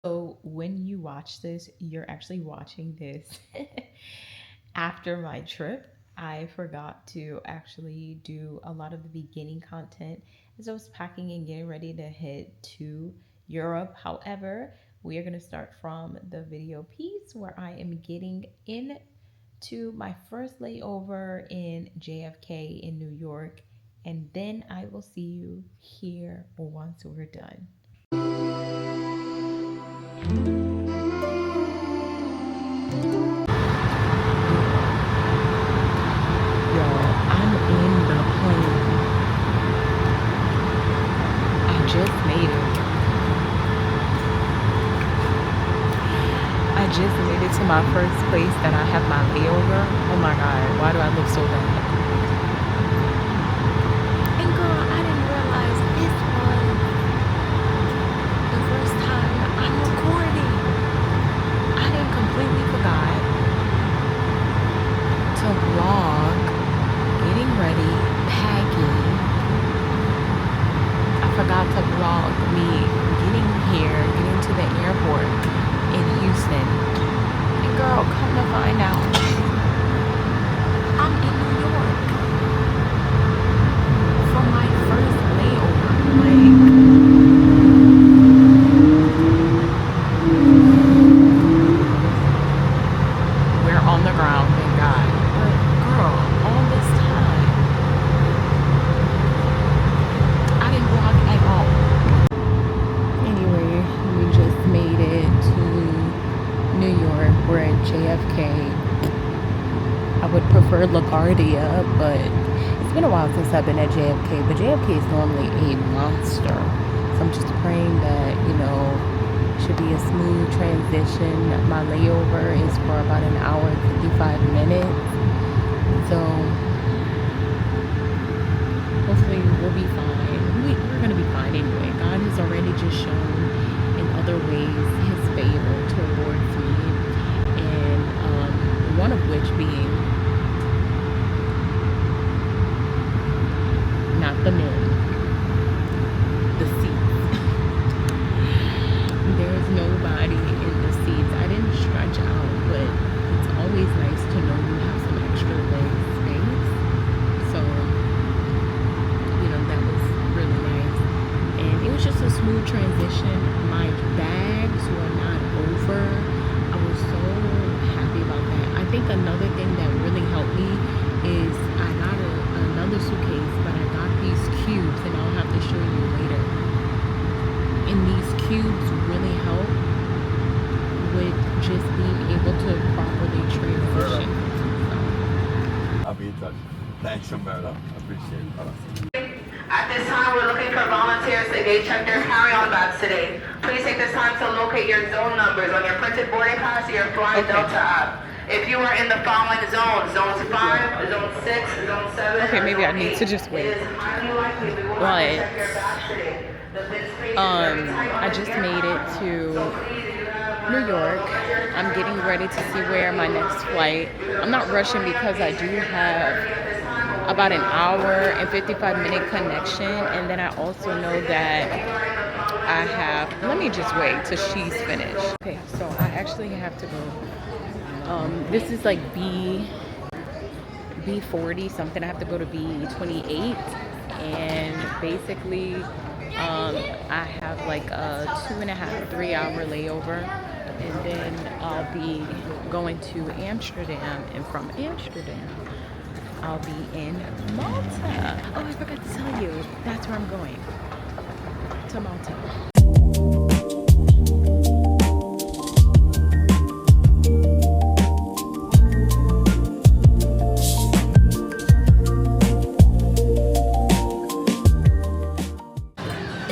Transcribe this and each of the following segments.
So when you watch this, you're actually watching this after my trip. I forgot to actually do a lot of the beginning content as I was packing and getting ready to head to Europe. However, we are going to start from the video piece where I am getting into my first layover in JFK in New York, and then I will see you here once we're done. Y'all, I'm in the plane. I just made it. I just made it to my first place that I have my layover. Oh my God, why do I look so bad? And girl, I didn't realize this was the first time I'm recording. I didn't completely forgot to vlog, getting ready, packing. I forgot to vlog me getting here, getting to the airport in Houston. And girl, come to find out, I'm in New York for my first layover. We're on the ground, thank God. But girl, all this time, I didn't vlog at all. Anyway, we just made it to New York. We're at JFK. I would prefer LaGuardia, but it's been a while since I've been at JFK. But JFK is normally a monster. So I'm just praying that, should be a smooth transition. My layover is for about an hour and 55 minutes. So hopefully we'll be fine. We're going to be fine anyway. God has already just shown in other ways his favor towards me. And one of which being not the men, the seats. There's nobody in the seats. I didn't stretch out, but it's always nice to know you have some extra leg space. So, that was really nice. And it was just a smooth transition. My bags were not over. I was so happy about that. I think another thing that really helped me is I got another suitcase, but I got these cubes, and I'll have to show you later. And these cubes really help with just being able to properly transition. I'll be in touch. Thanks, Umberto. I appreciate it. At this time, we're looking for volunteers to gate check their carry-on bags today. Please take this time to locate your zone numbers on your printed boarding pass or your Fly Delta app. If you are in the following zones, zones 5, zone 6, zone 7, Okay, maybe I need to just wait. it is highly likely we will But have to check your bags today. The bin space is very tight on I the just campus. made it to So please, if you have New York. I'm getting ready to see where my next flight. I'm not rushing because I do have about an hour and 55-minute connection, and then I also know that I have, let me just wait till she's finished. Okay, so I actually have to go. This is like B40 something. I have to go to B28, and basically I have like a 2.5, 3 hour layover, and then I'll be going to Amsterdam, and from Amsterdam I'll be in Malta. Oh, I forgot to tell you, that's where I'm going, to Malta.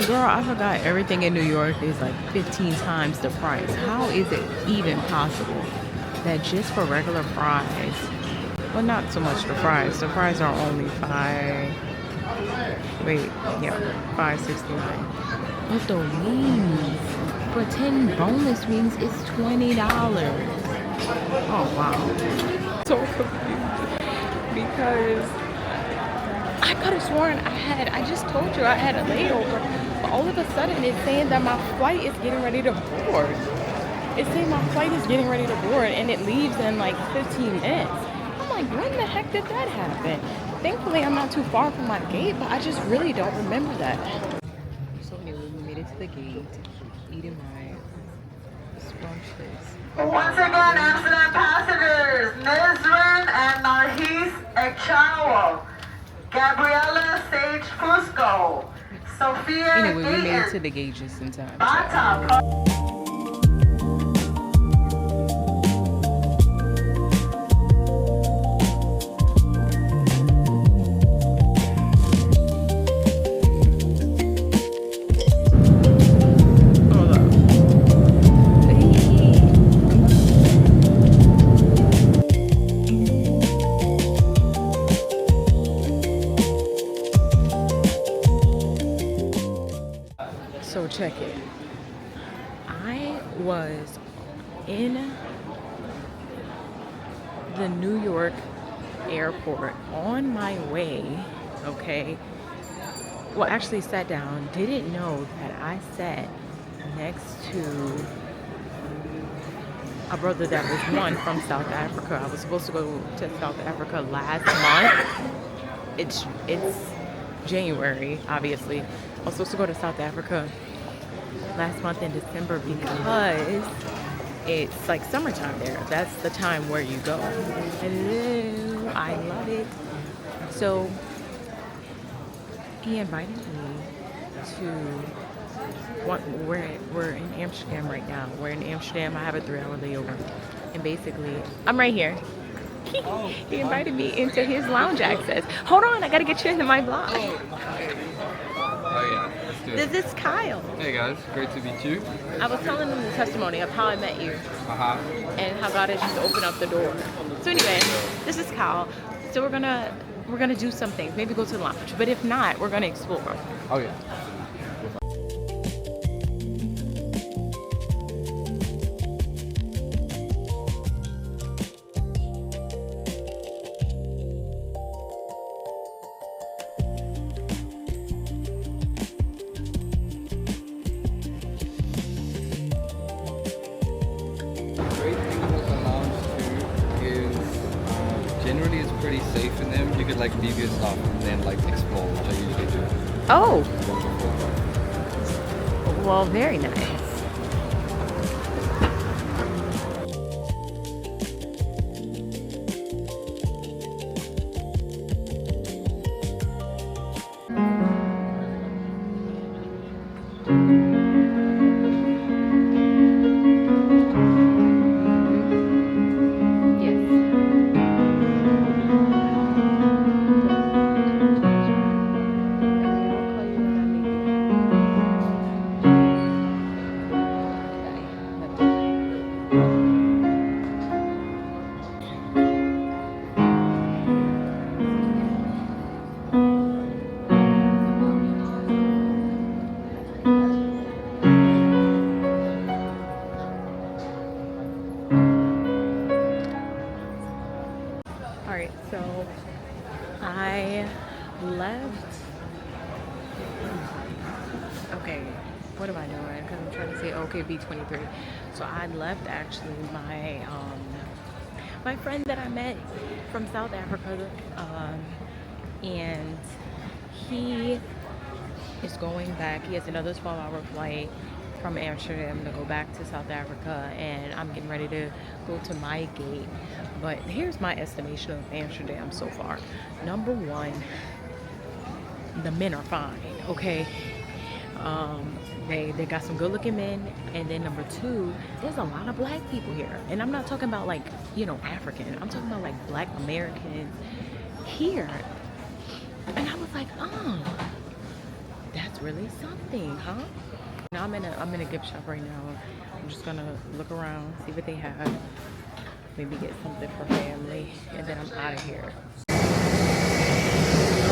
Girl, I forgot everything in New York is like 15 times the price. How is it even possible that just for regular fries, well, not so much the fries are only $5.69. But the wings, for 10 boneless wings, it's $20. Oh, wow. So confused because I could have sworn I just told you I had a layover, but all of a sudden it's saying that my flight is getting ready to board. It's saying my flight is getting ready to board and it leaves in like 15 minutes. I'm like, when the heck did that happen? Thankfully, I'm not too far from my gate, but I just really don't remember that. So anyway, we made it to the gate, eating my scrumptious. Once again, Amsterdam passengers, Nizrin and Narhis Echawo, Gabriela Sage Fusco, Sophia Anyway, we made it Gayton, to the gate just in time. Bata. Hold up. So check it. I was in the New York airport on my way, okay? Well, actually sat down, didn't know that I sat next to a brother that was one from South Africa. I was supposed to go to South Africa last month. It's January, obviously. I was supposed to go to South Africa last month in December because it's like summertime there. That's the time where you go. Hello, I love it. So he invited me to we're in Amsterdam right now. We're in Amsterdam. I have a 3-hour layover, and basically I'm right here. He invited me into his lounge access. Hold on, I gotta get you into my vlog. Oh yeah, let's do it. This is Kyle. Hey guys, great to meet you. I was telling them the testimony of how I met you and how God has just opened up the door. So anyway, this is Kyle. So we're gonna do some things. Maybe go to the lounge, but if not, we're gonna explore. Oh yeah. Great thing about the lounge too is generally it's pretty safe in them. You could like leave your stuff and then like explore, which I usually do. Oh, well, very nice. Alright, so I left. Okay, what am I doing? Because I'm trying to say okay, B23. So I left actually my friend that I met from South Africa, and he is going back. He has another 12-hour flight from Amsterdam to go back to South Africa, and I'm getting ready to go to my gate. But here's my estimation of Amsterdam so far. Number one, the men are fine, okay? They got some good looking men. And then number two, there's a lot of black people here. And I'm not talking about like, you know, African. I'm talking about like black Americans here. And I was like, oh, that's really something, huh? Now I'm in a gift shop right now. I'm just gonna look around, see what they have. Maybe get something for family, and then I'm out of here.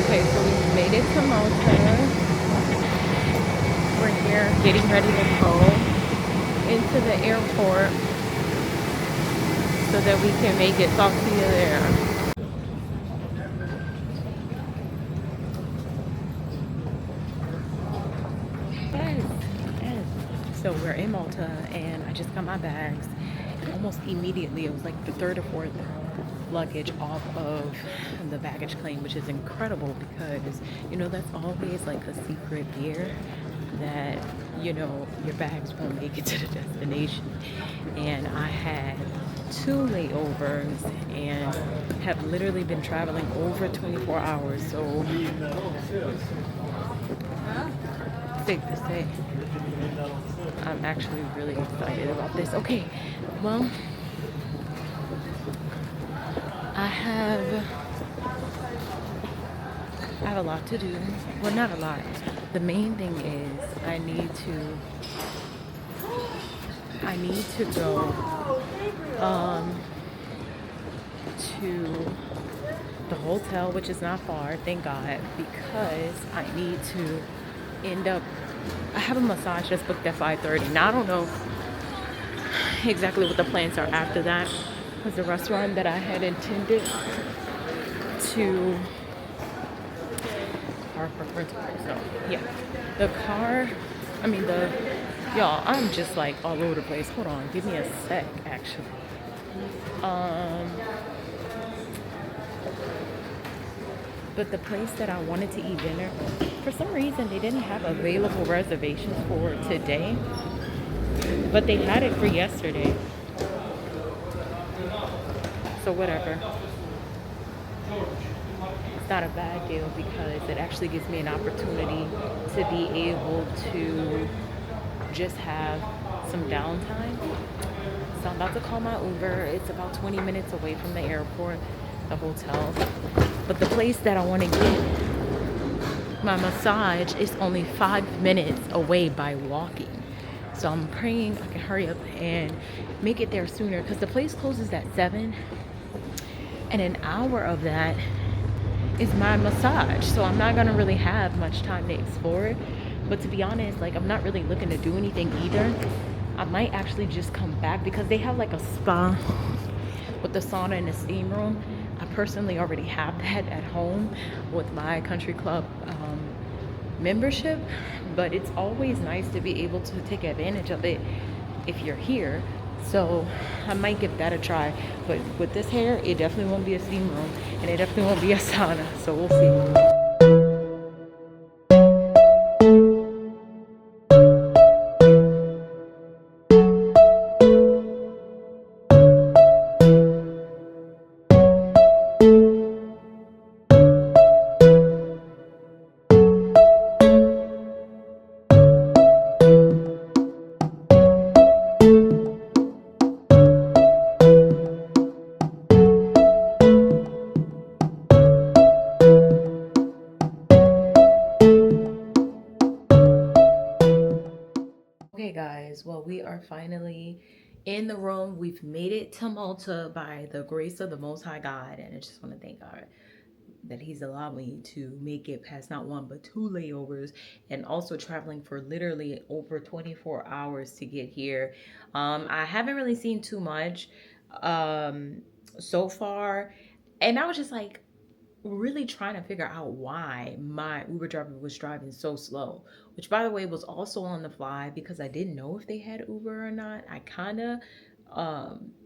Okay, so we made it to Malta. We're here getting ready to go into the airport so that we can make it. Talk to you there. we're in Malta, and I just got my bags. And almost immediately, it was like the third or fourth luggage off of the baggage claim, which is incredible because, you know, that's always like a secret fear that, you know, your bags won't make it to the destination. And I had 2 layovers and have literally been traveling over 24 hours. So safe to say, I'm actually really excited about this. Okay, well, I have a lot to do. Well, not a lot. The main thing is I need to go to the hotel, which is not far, thank God, because I need to end up. I have a massage that's booked at 5:30. Now I don't know exactly what the plans are after that, because the restaurant that I had intended to car for rental. So yeah, the car. I mean the y'all. I'm just like all over the place. Hold on, give me a sec. Actually, but the place that I wanted to eat dinner, for some reason they didn't have available reservations for today, but they had it for yesterday. So whatever. It's not a bad deal because it actually gives me an opportunity to be able to just have some downtime. So I'm about to call my Uber. It's about 20 minutes away from the airport, the hotel. But the place that I want to get my massage is only 5 minutes away by walking. So I'm praying I can hurry up and make it there sooner because the place closes at 7. And an hour of that is my massage. So I'm not going to really have much time to explore it. But to be honest, like I'm not really looking to do anything either. I might actually just come back because they have like a spa with the sauna and the steam room. I personally already have that at home with my country club membership, but it's always nice to be able to take advantage of it if you're here. So I might give that a try. But with this hair, it definitely won't be a steam room and it definitely won't be a sauna. So we'll see. Okay, guys, well, we are finally in the room. We've made it to Malta by the grace of the Most High God, and I just want to thank God that He's allowed me to make it past not one but 2 layovers, and also traveling for literally over 24 hours to get here. I haven't really seen too much so far, and I was just like, really trying to figure out why my Uber driver was driving so slow, which by the way was also on the fly because I didn't know if they had Uber or not. I kind of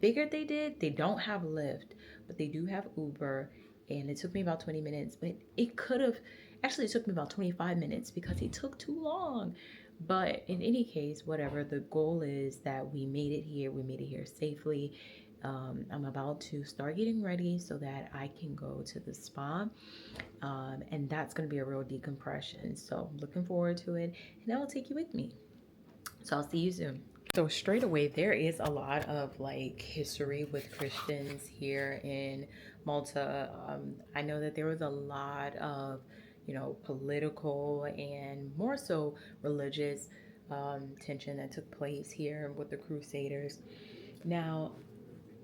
figured they did. They don't have Lyft, but they do have Uber, and it took me about 20 minutes, but it could have actually it took me about 25 minutes because it took too long. But in any case, whatever, the goal is that we made it here. We made it here safely. I'm about to start getting ready so that I can go to the spa. And that's going to be a real decompression. So I'm looking forward to it. And I'll take you with me. So I'll see you soon. So straight away, there is a lot of like history with Christians here in Malta. I know that there was a lot of, you know, political and more so religious tension that took place here with the Crusaders. Now,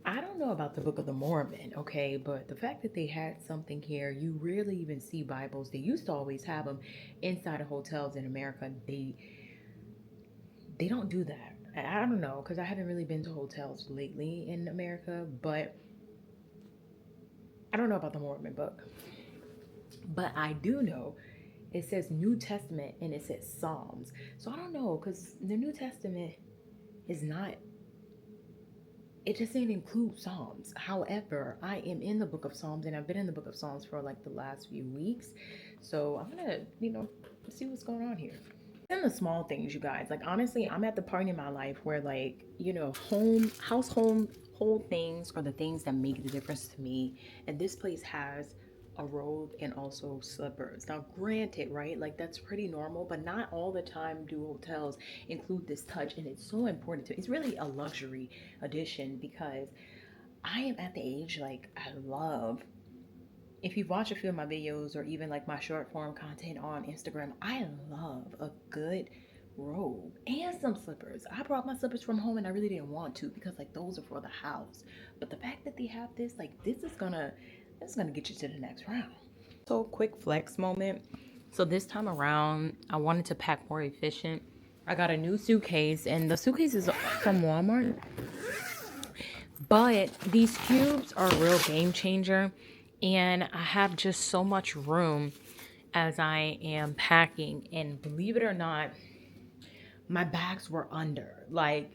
I don't know about the Book of the Mormon, okay, but the fact that they had something here, you rarely even see Bibles. They used to always have them inside of hotels in America. They don't do that. I don't know because I haven't really been to hotels lately in America, but I don't know about the Mormon book. But I do know it says New Testament and it says Psalms. So I don't know because the New Testament is not, it doesn't include Psalms. However, I am in the book of Psalms, and I've been in the book of Psalms for like the last few weeks. So I'm gonna, see what's going on here. And the small things, you guys. Like, honestly, I'm at the point in my life where, like, household things are the things that make the difference to me. And this place has a robe and also slippers. Now, granted, right, like, that's pretty normal, but not all the time do hotels include this touch. And it's so important to me. It's really a luxury addition, because I am at the age, like, I love, if you've watched a few of my videos or even like my short form content on Instagram, I love a good robe and some slippers. I brought my slippers from home and I really didn't want to, because like those are for the house. But the fact that they have this, like, this is gonna get you to the next round. So, quick flex moment. So this time around, I wanted to pack more efficient. I got a new suitcase, and the suitcase is from Walmart. But these cubes are a real game changer. And I have just so much room as I am packing. And believe it or not, my bags were under. Like,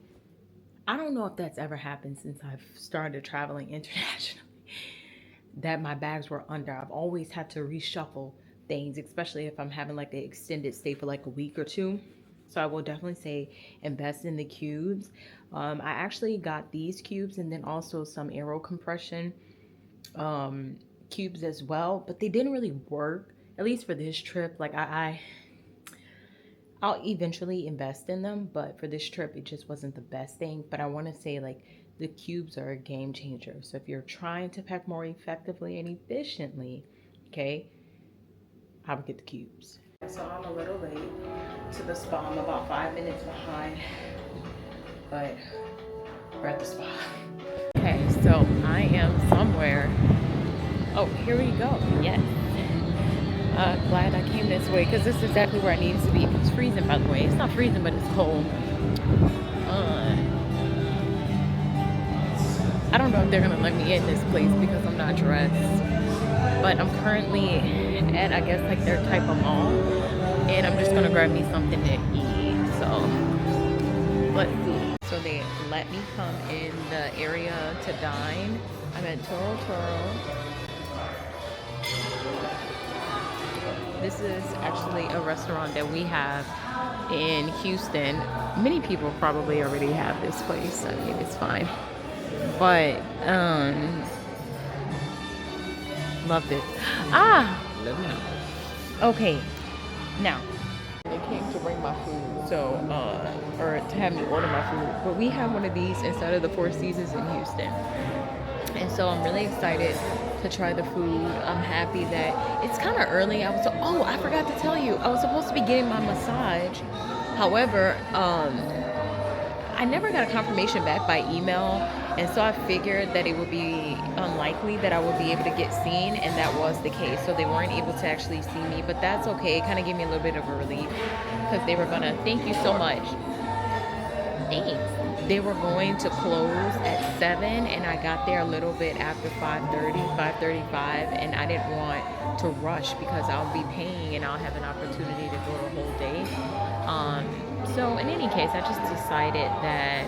I don't know if that's ever happened since I've started traveling internationally, that my bags were under. I've always had to reshuffle things, especially if I'm having like an extended stay for like a week or two. So I will definitely say invest in the cubes. I actually got these cubes and then also some aero compression cubes as well, but they didn't really work, at least for this trip. Like, I'll eventually invest in them, but for this trip it just wasn't the best thing. But I want to say, like, the cubes are a game changer. So if you're trying to pack more effectively and efficiently, okay, I would get the cubes. So I'm a little late to the spa. I'm about 5 minutes behind, but we're at the spa. Okay, so I am somewhere. Oh, here we go. Yes. Glad I came this way, because this is exactly where I needed to be. It's freezing, by the way. It's not freezing, but it's cold. I don't know if they're going to let me in this place because I'm not dressed. But I'm currently at, I guess, like their type of mall. And I'm just going to grab me something to eat. So, let's see. So they let me come in the area to dine. I'm at Toro Toro. This is actually a restaurant that we have in Houston. Many people probably already have this place. I mean, it's fine. But, loved it. Okay. Now, they came to bring my food, so, or to have me order my food. But we have one of these inside of the Four Seasons in Houston. And so I'm really excited to try the food. I'm happy that it's kind of early. I forgot to tell you, I was supposed to be getting my massage. However, I never got a confirmation back by email, and so I figured that it would be unlikely that I would be able to get seen, and that was the case. So they weren't able to actually see me, but that's okay. It kind of gave me a little bit of a relief, because they were gonna, thank you so much. Thanks. They were going to close at 7, and I got there a little bit after 5:35, and I didn't want to rush because I'll be paying and I'll have an opportunity to go the whole day. So in any case, I just decided that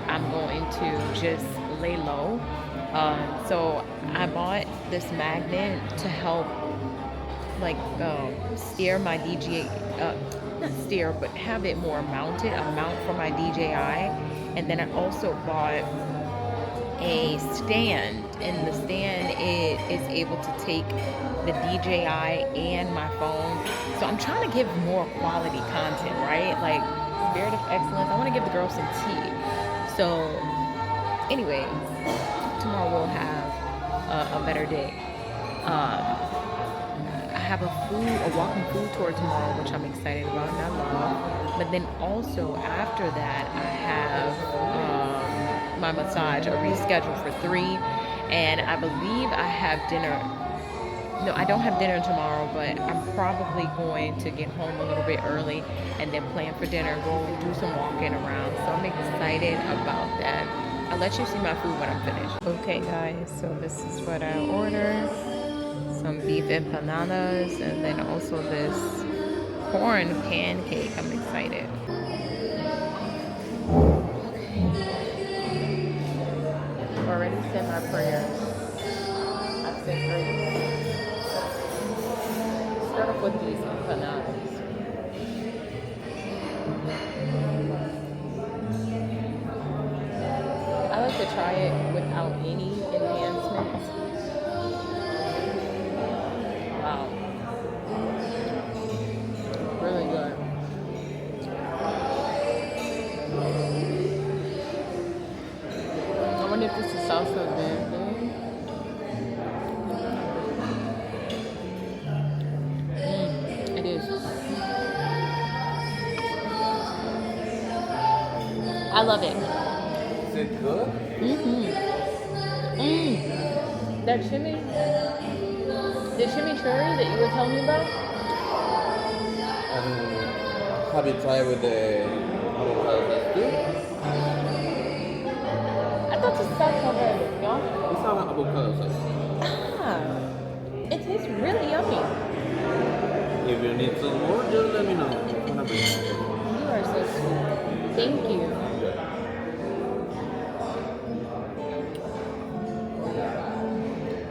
I'm going to just lay low. So I bought this magnet to help, like, steer my not steer, but have it more mounted, a mount for my DJI. And then I also bought a stand, and the stand is able to take the DJI and my phone. So I'm trying to give more quality content, right? Like, spirit of excellence. I want to give the girls some tea. So anyway, tomorrow we'll have a better day. I have a walking food tour tomorrow, which I'm excited about and I love. But then also after that, I have my massage rescheduled for 3, and I believe I have dinner. No, I don't have dinner tomorrow, but I'm probably going to get home a little bit early and then plan for dinner, go do some walking around. So I'm excited about that. I'll let you see my food when I'm finished. Okay guys, so this is what I ordered. Some beef empanadas, and then also this corn pancake. I'm excited. already said my prayers. I've said grace. Start off with these empanadas. I like to try it without any enhancements. Wow, really good. I wonder if this is salsa verde. It is. I love it. Is it good? That the chimichurri that you were telling me about. Have you tried with the avocado too? I thought this was salsa verde, no? It's not an avocado sauce. Ah, it tastes really yummy. If you need some more, just let me know. I'm gonna bring it. You are so sweet. Thank you.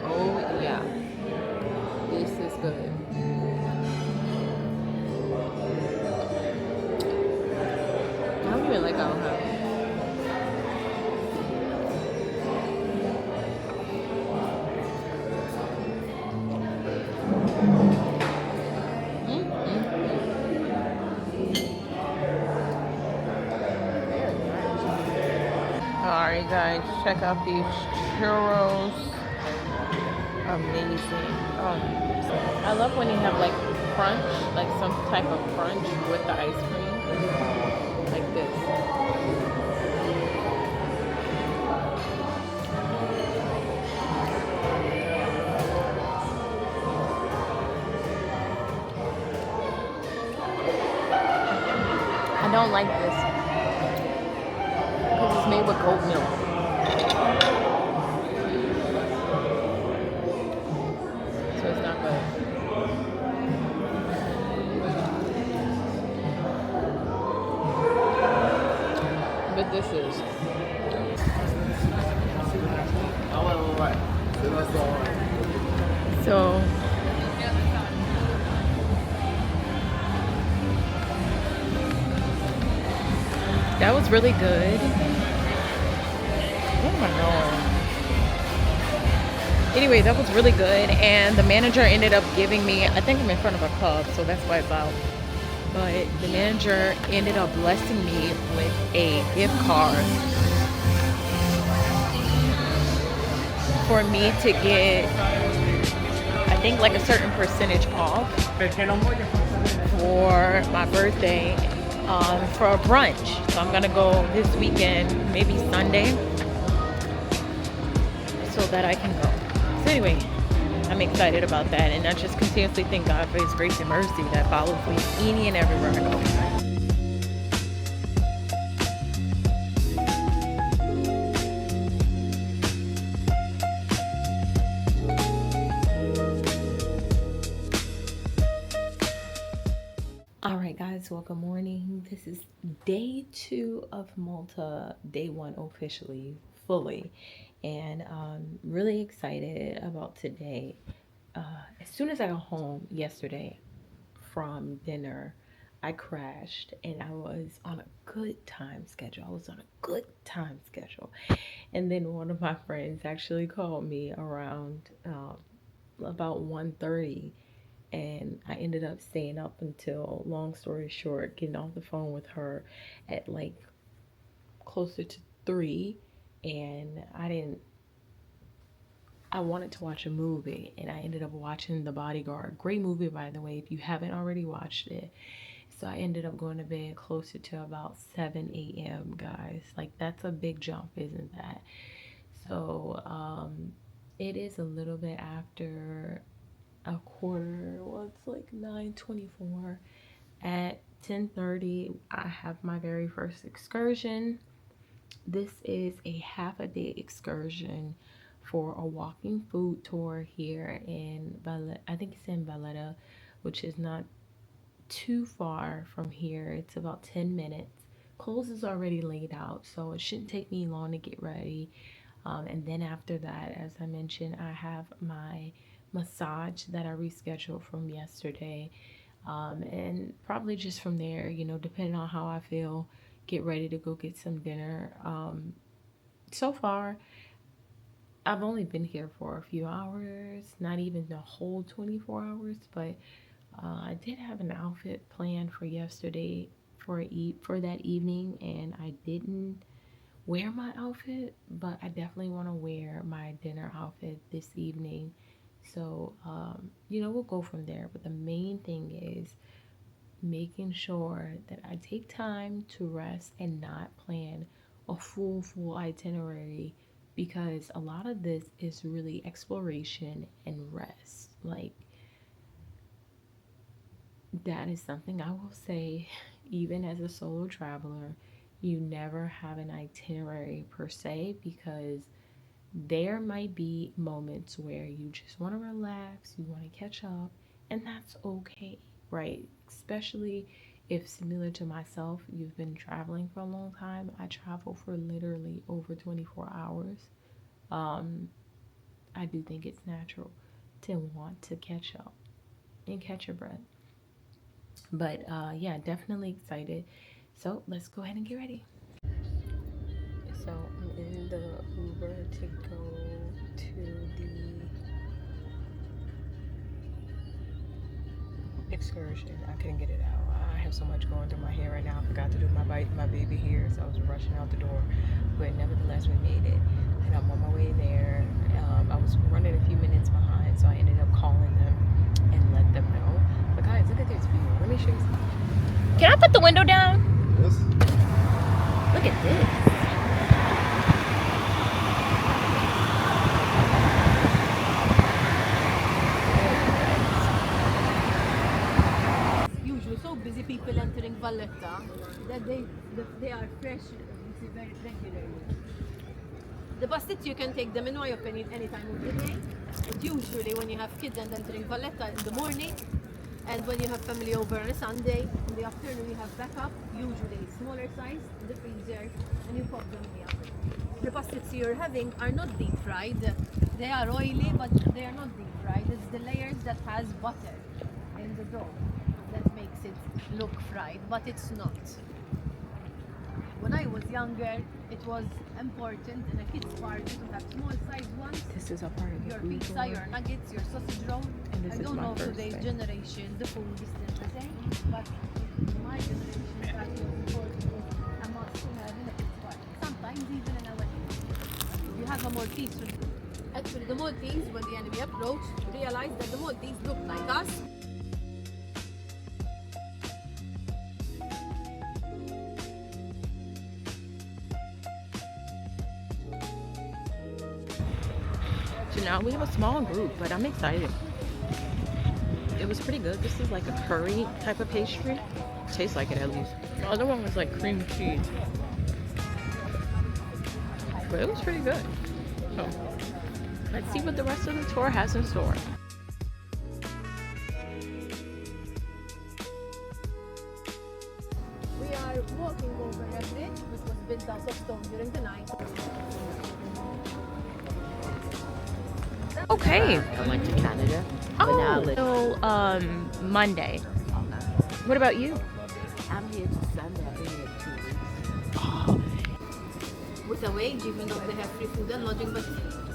Oh yeah, this is good. I don't even like avocado. Alright guys, check out these churros. Amazing. Oh, I love when you have like crunch, like some type of crunch with the ice cream. Like this. I don't like this because it's made with goat milk. So it's not good. But this is. So that was really good. Oh my god. Anyway, that was really good, and the manager ended up giving me, I think I'm in front of a club, so that's why it's out. But the manager ended up blessing me with a gift card for me to get, I think, like a certain percentage off for my birthday for a brunch. So I'm gonna go this weekend, maybe Sunday, so that I can go. So anyway, I'm excited about that, and I just continuously thank God for His grace and mercy that follows me any and everywhere I go. All right, guys, well, good morning. This is day 2 of Malta, day 1 officially, fully, and really excited about today. As soon as I got home yesterday from dinner, I crashed and I was on a good time schedule. And then one of my friends actually called me around about 1:30, and I ended up staying up until, long story short, getting off the phone with her at like closer to 3, and I wanted to watch a movie, and I ended up watching The Bodyguard. Great movie, by the way, if you haven't already watched it. So I ended up going to bed closer to about 7 a.m., guys. Like, that's a big jump, isn't that? So it is a little bit after a quarter. Well, it's like 9:24. At 10:30, I have my very first excursion. This is a half a day excursion for a walking food tour here in I think it's in Valletta, which is not too far from here. It's about 10 minutes. Clothes is already laid out, so it shouldn't take me long to get ready. And then after that, as I mentioned, I have my massage that I rescheduled from yesterday. And probably just from there, depending on how I feel, get ready to go get some dinner. So far, I've only been here for a few hours, not even the whole 24 hours, but I did have an outfit planned for yesterday for that evening, and I didn't wear my outfit, but I definitely want to wear my dinner outfit this evening. So, we'll go from there. But the main thing is making sure that I take time to rest and not plan a full itinerary, because a lot of this is really exploration and rest. Like, that is something I will say, even as a solo traveler, you never have an itinerary per se, because there might be moments where you just want to relax, you want to catch up, and that's okay, right? Especially if, similar to myself, you've been traveling for a long time. I travel for literally over 24 hours. I do think it's natural to want to catch up and catch your breath. But yeah, definitely excited. So let's go ahead and get ready. So I'm in the Uber to go to the excursion. I couldn't get it out. I have so much going through my hair right now. I forgot to do my baby hair, so I was rushing out the door. But nevertheless, we made it, and I'm on my way there. I was running a few minutes behind, so I ended up calling them and let them know. But guys, look at this view. Let me show you something. Can I put the window down? Yes. Look at this. Usually so busy people entering Valletta that they are fresh very regularly. The buses you can take them in my opinion any time of the day, but usually when you have kids and entering Valletta in the morning, and when you have family over on a Sunday, in the afternoon you have backup, usually smaller size, in the freezer, and you pop them in the oven. The pastas you're having are not deep fried. They are oily, but they are not deep fried. It's the layers that has butter in the dough that makes it look fried, but it's not. When I was younger, it was important in a kid's party to have small size ones. This is a part of the Your food pizza, tour. your nuggets, your sausage roll. And this I is don't my know first today's day. generation, the food is still the same, but my generation, that was important, was a must to have in a kid's party. Sometimes even in a wedding. You have a Maltese. Actually, the Maltese, when the enemy approached, realized that the Maltese looked like us. So now we have a small group, but I'm excited. It was pretty good. This is like a curry type of pastry. Tastes like it at least. The other one was like cream cheese. But it was pretty good. So let's see what the rest of the tour has in store. We are walking over a bridge which was built out of stone during the night. Okay. I went to Canada. Oh, till Monday. What about you? I'm here to Sunday. I've been here 2 weeks. With a wage, even though they have free food and lodging, but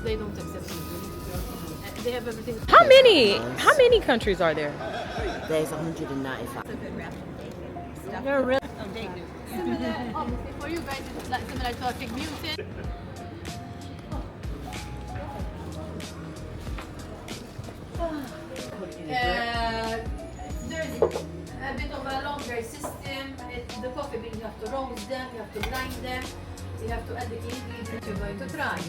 they don't accept people. They have everything. How many countries are there? There's 195. They're really similar, obviously, for you guys, it's like similar to a Fig Mutant. There's a bit of a longer system. The coffee beans, you have to roast them, you have to grind them, you have to add the ingredients you're going to try.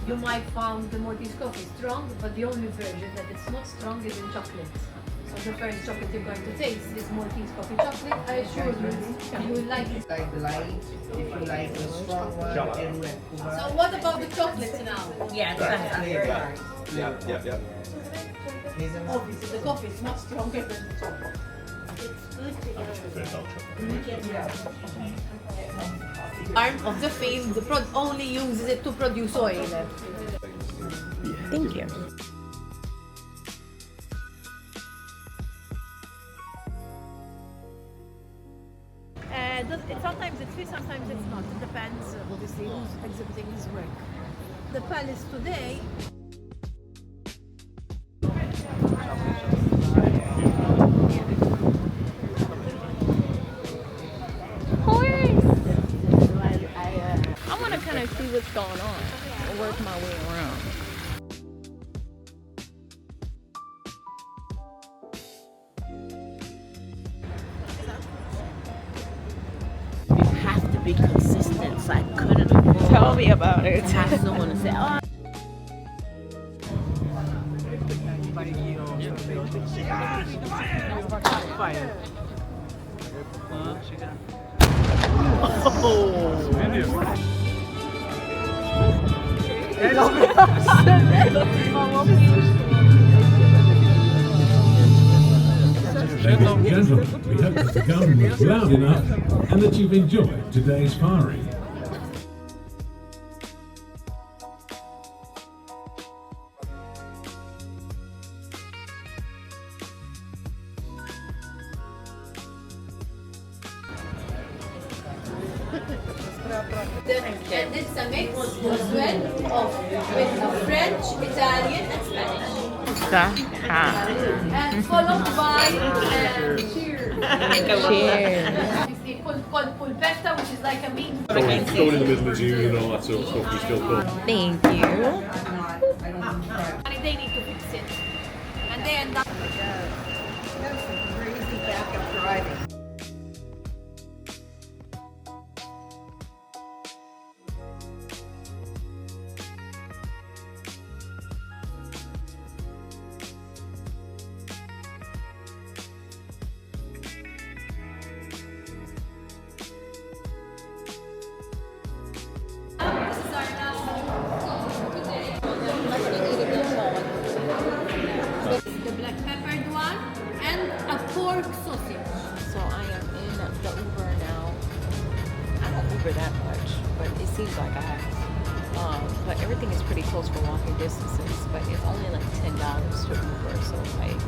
You might find the Maltese coffee strong, but the only version that it's not strong is in chocolate. So the first chocolate you're going to taste is Maltese coffee chocolate. I assure you, you will like it. Like the light, if you like the strong one, then we have So what about the chocolates now? Yeah. Obviously, the coffee is much stronger than the chocolate. Arm of the field only uses it to produce oil. Thank you. Sometimes it's free, sometimes it's not. It depends, obviously, who's exhibiting his work. The palace today. I want to kind of see what's going on and work my way around. You have to be consistent, so I couldn't afford. Tell me about it. I don't want to say, oh. Ladies and gentlemen, we hope that the garden was loud enough and that you've enjoyed today's firing. And it's a mix as well of with French, Italian, and Spanish. And followed by cheers. Cheers. It's the polpetta, which is like a meat. Going in the middle of June and all that sort of stuff, we still cool. Thank you. And they need to fix it. And they end up. That's some crazy backup driving. This is our last the black peppered one and a pork sausage. So I am in the Uber now. I don't Uber that much, but it seems like I have. But everything is pretty close for walking distances, but it's only like $10 to Uber, so like,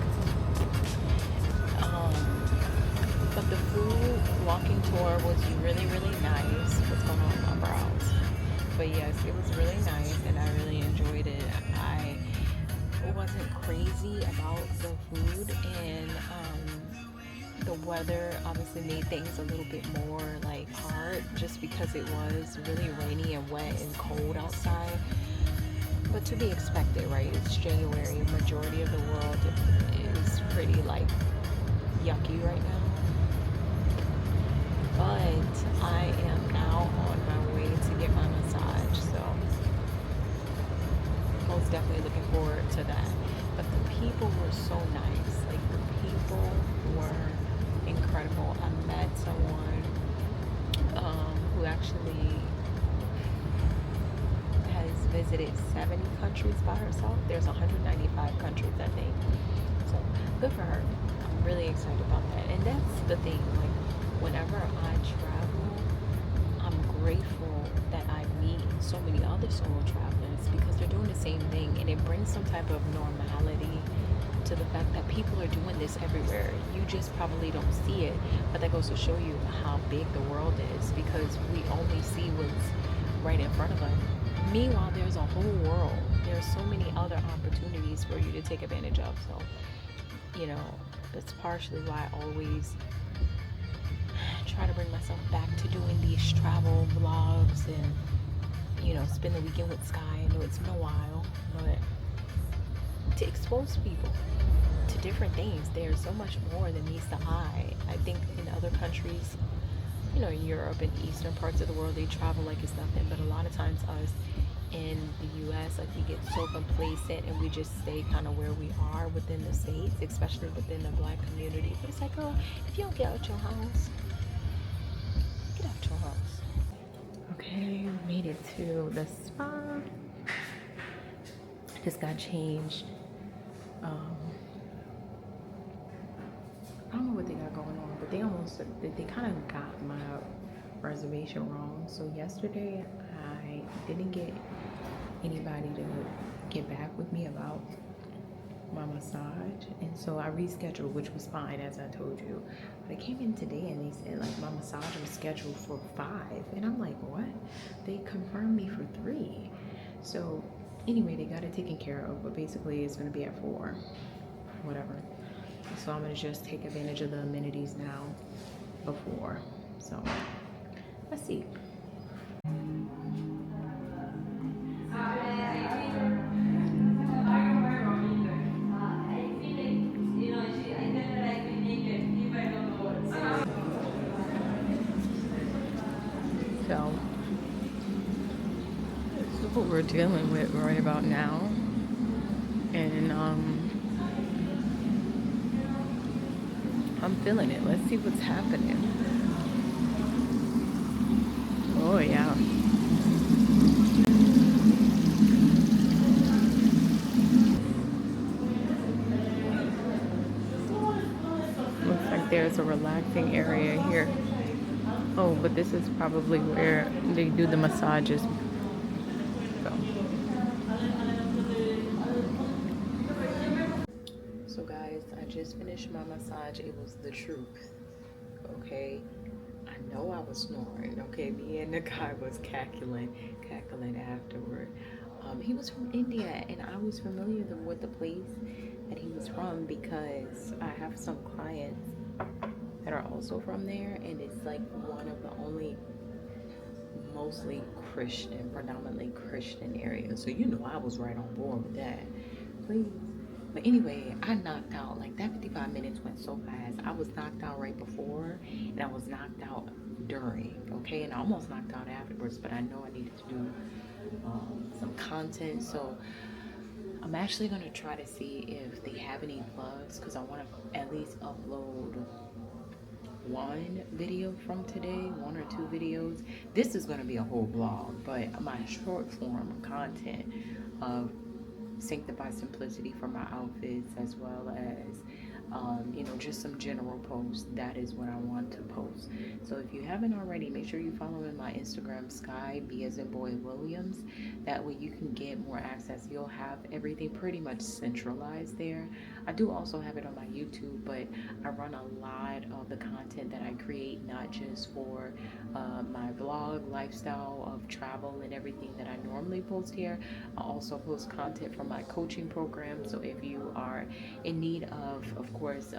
but the food walking tour was really, really nice. What's going on with my brows? But yes, it was really nice and I really enjoyed it. I wasn't crazy about the food, and the weather obviously made things a little bit more like hard just because it was really rainy and wet and cold outside. But to be expected, right? It's January. Majority of the world is pretty like yucky right now. But I am now on my way to get my massage, so most definitely looking forward to that. But the people were so nice. Like, the people were incredible. I met someone who actually has visited 70 countries by herself. There's 195 countries, I think. So good for her. I'm really excited about that. And that's the thing. Like, whenever I travel, I'm grateful that I meet so many other solo travelers because they're doing the same thing, and it brings some type of normality to the fact that people are doing this everywhere. You just probably don't see it, but that goes to show you how big the world is, because we only see what's right in front of us. Meanwhile, there's a whole world. There's so many other opportunities for you to take advantage of. So, you know, that's partially why I always try to bring myself back to doing these travel vlogs and, you know, spend the weekend with Sky. I know it's been a while, but to expose people to different things. There's so much more than meets the eye. I think in other countries, you know, in Europe and eastern parts of the world, they travel like it's nothing, but a lot of times us in the US, like, we get so complacent and we just stay kind of where we are within the states, especially within the Black community. But it's like, oh, if you don't get out your house, get out your house. Okay, we made it to the spa. Just got changed. I don't know what they got going on, but they kind of got my reservation wrong. So yesterday I didn't get anybody to get back with me about my massage, and so I rescheduled, which was fine, as I told you. But I came in today and they said like my massage was scheduled for 5, and I'm like, what? They confirmed me for 3. So anyway, they got it taken care of, but basically it's gonna be at 4, whatever. So I'm gonna just take advantage of the amenities now before. So let's see. So this is what we're dealing with right about now. And I'm feeling it. Let's see what's happening. Oh yeah. Looks like there's a relaxing area here. Oh, but this is probably where they do the massages. So guys, I just finished my massage. It was the truth. Okay. I know I was snoring. Okay, me and the guy was cackling afterward. He was from India, and I was familiar with the place that he was from because I have some clients that are also from there, and it's like one of the only mostly Christian, predominantly Christian areas. So you know I was right on board with that. Please. But anyway, I knocked out, like that 55 minutes went so fast. I was knocked out right before, and I was knocked out during, okay? And I almost knocked out afterwards, but I know I needed to do some content. So I'm actually gonna try to see if they have any plugs, because I want to at least upload one video from today, 1 or 2 videos. This is going to be a whole vlog, but my short form content of Sanctify Simplicity for my outfits, as well as just some general posts. That is what I want to post. So if you haven't already, make sure you follow me on my Instagram, Sky B as in Boy Williams. That way you can get more access. You'll have everything pretty much centralized there. I do also have it on my YouTube, but I run a lot of the content that I create, not just for my vlog lifestyle of travel and everything that I normally post here. I also post content from my coaching program. So if you are in need of course,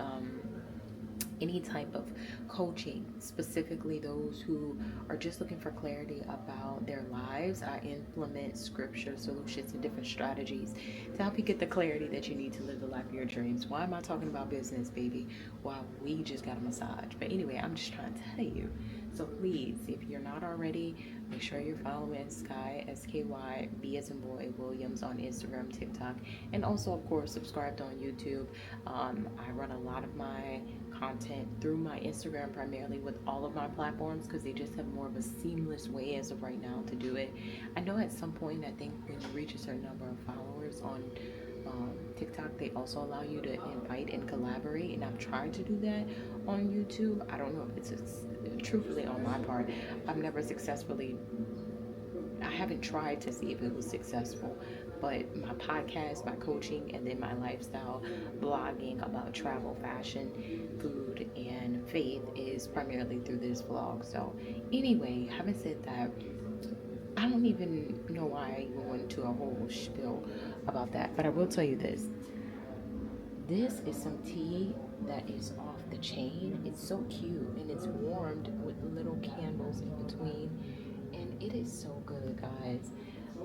any type of coaching, specifically those who are just looking for clarity about their lives, I implement scripture solutions and different strategies to help you get the clarity that you need to live the life of your dreams. Why am I talking about business, baby, while we just got a massage? But anyway, I'm just trying to tell you. So please, if you're not already, make sure you're following Sky, SKY, B as in Boy, Williams on Instagram, TikTok, and also, of course, subscribed on YouTube. I run a lot of my content through my Instagram primarily, with all of my platforms, because they just have more of a seamless way as of right now to do it. I know at some point, I think when you reach a certain number of followers on TikTok, they also allow you to invite and collaborate, and I've tried to do that on YouTube. I don't know if it's truthfully on my part, I've never successfully, I haven't tried to see if it was successful, but my podcast, my coaching, and then my lifestyle blogging about travel, fashion, food, and faith is primarily through this vlog. So anyway, having said that, I don't even know why I even went into a whole spiel about that, but I will tell you this. This is some tea that is off the chain. It's so cute, and it's warmed with little candles in between, and it is so good, guys.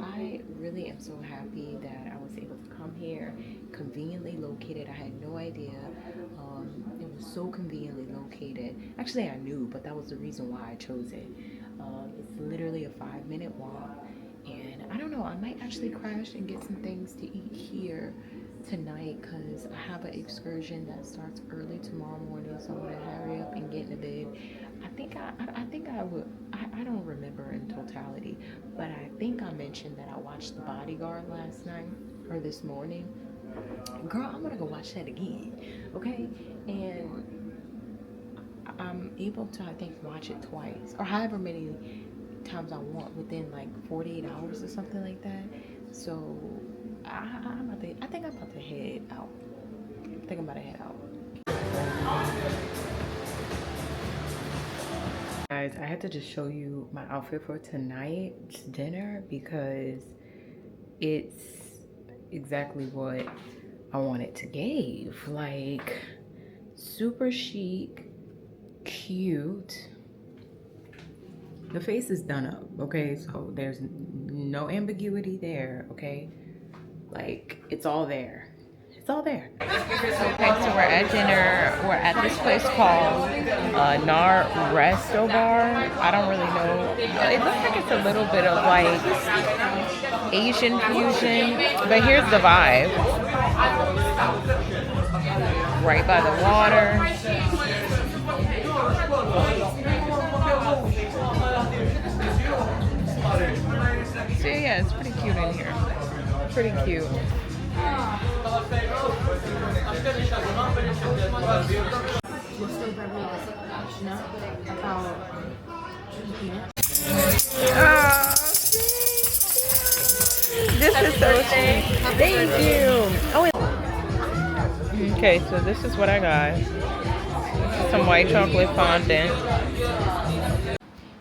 I really am so happy that I was able to come here, conveniently located. I had no idea. It was so conveniently located. Actually, I knew, but that was the reason why I chose it. It's literally a 5-minute walk, and I don't know, I might actually crash and get some things to eat here tonight, because I have an excursion that starts early tomorrow morning, so I'm gonna hurry up and get into bed. I think I would. I don't remember in totality, but I think I mentioned that I watched The Bodyguard last night or this morning. Girl, I'm gonna go watch that again, okay? And I'm able to, I think, watch it twice or however many times I want within like 48 hours or something like that. So I think I'm about to head out. I think I'm about to head out. Guys, I had to just show you my outfit for tonight's dinner because it's exactly what I wanted to give. Like, super chic, cute. The face is done up, okay? So there's no ambiguity there, okay? Like, it's all there. It's all there. Okay, so we're at dinner. We're at this place called Nar Resto Bar. I don't really know. It looks like it's a little bit of like Asian fusion, but here's the vibe. Right by the water. So yeah, it's pretty cute in here. Pretty cute. This is so sweet. Thank you. Oh, okay, so this is what I got. Some white chocolate fondant.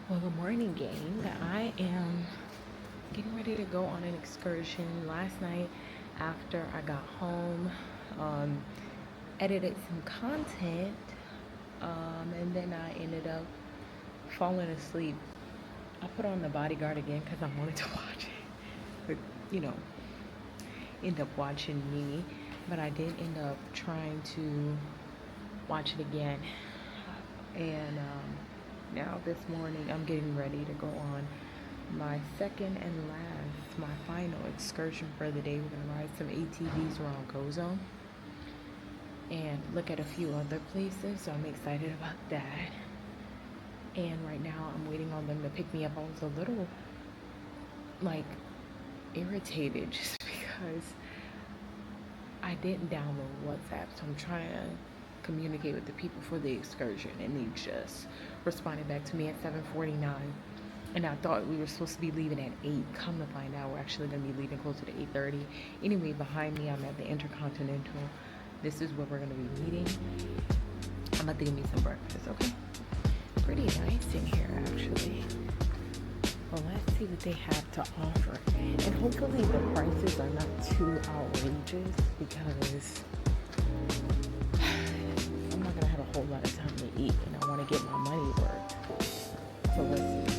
Well, good morning, gang. I am getting ready to go on an excursion. Last night, after I got home, edited some content, and then I ended up falling asleep. I put on The Bodyguard again because I wanted to watch it, but you know, end up watching me. But I did end up trying to watch it again, and now this morning I'm getting ready to go on my second and last, my final excursion for the day. We're gonna ride some ATVs around Gozo and look at a few other places, so I'm excited about that. And right now I'm waiting on them to pick me up. I was a little like irritated just because I didn't download WhatsApp, so I'm trying to communicate with the people for the excursion, and they just responded back to me at 7:49. And I thought we were supposed to be leaving at 8. Come to find out, we're actually going to be leaving closer to 8:30. Anyway, behind me, I'm at the Intercontinental. This is where we're going to be meeting. I'm about to give me some breakfast, okay? Pretty nice in here, actually. Well, let's see what they have to offer. And hopefully the prices are not too outrageous because I'm not going to have a whole lot of time to eat, and I want to get my money worth. So let's see.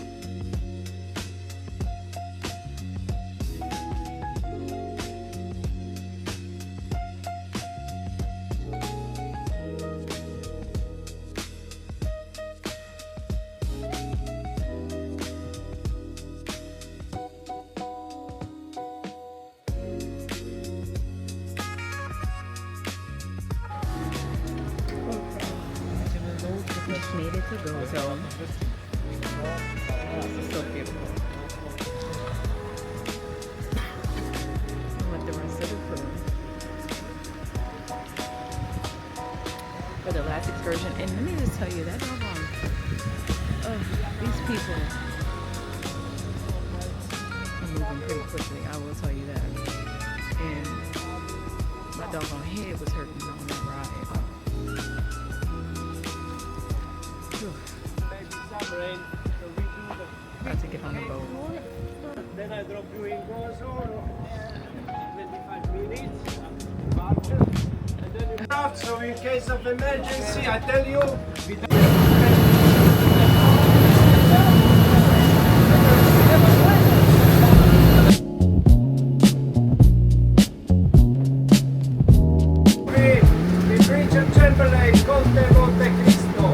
Made it to Gozo. Oh, this is so beautiful. With the rest of the crew for the last excursion. And let me just tell you that doggone, these people are moving pretty quickly, I will tell you that. And my doggone head was hurting on that ride. About to get on the boat. Then I drop you in Gozo, 25 minutes. And then you out, so in case of emergency, I tell you. We preach and tremble, Conte Monte Cristo.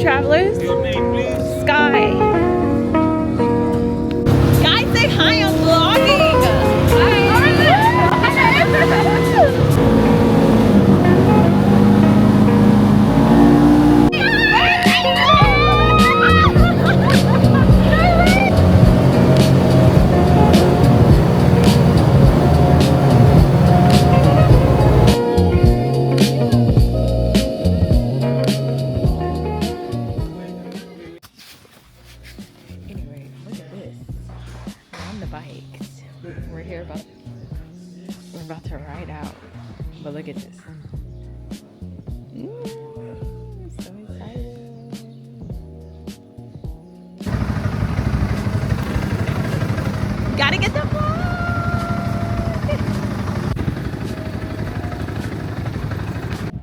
travelers. Your name, please. Sky. Guys, say hi, I'm vlogging. Anyway, look at this. We're on the bikes. We're about to ride out. But look at this. So excited. Gotta get the vlog.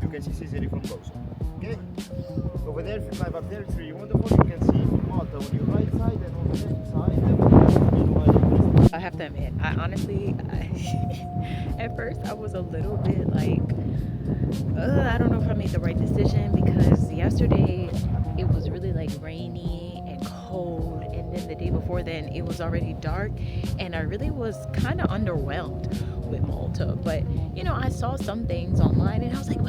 You can see Sicily from both. Okay? Over there, if you climb up there, it's really wonderful. You can see Malta on your right side and on the left side. I have to admit, I honestly, at first I was a little bit like, I don't know if I made the right decision, because yesterday it was really like rainy and cold, and then the day before then it was already dark, and I really was kind of underwhelmed with Malta. But you know, I saw some things online and I was like,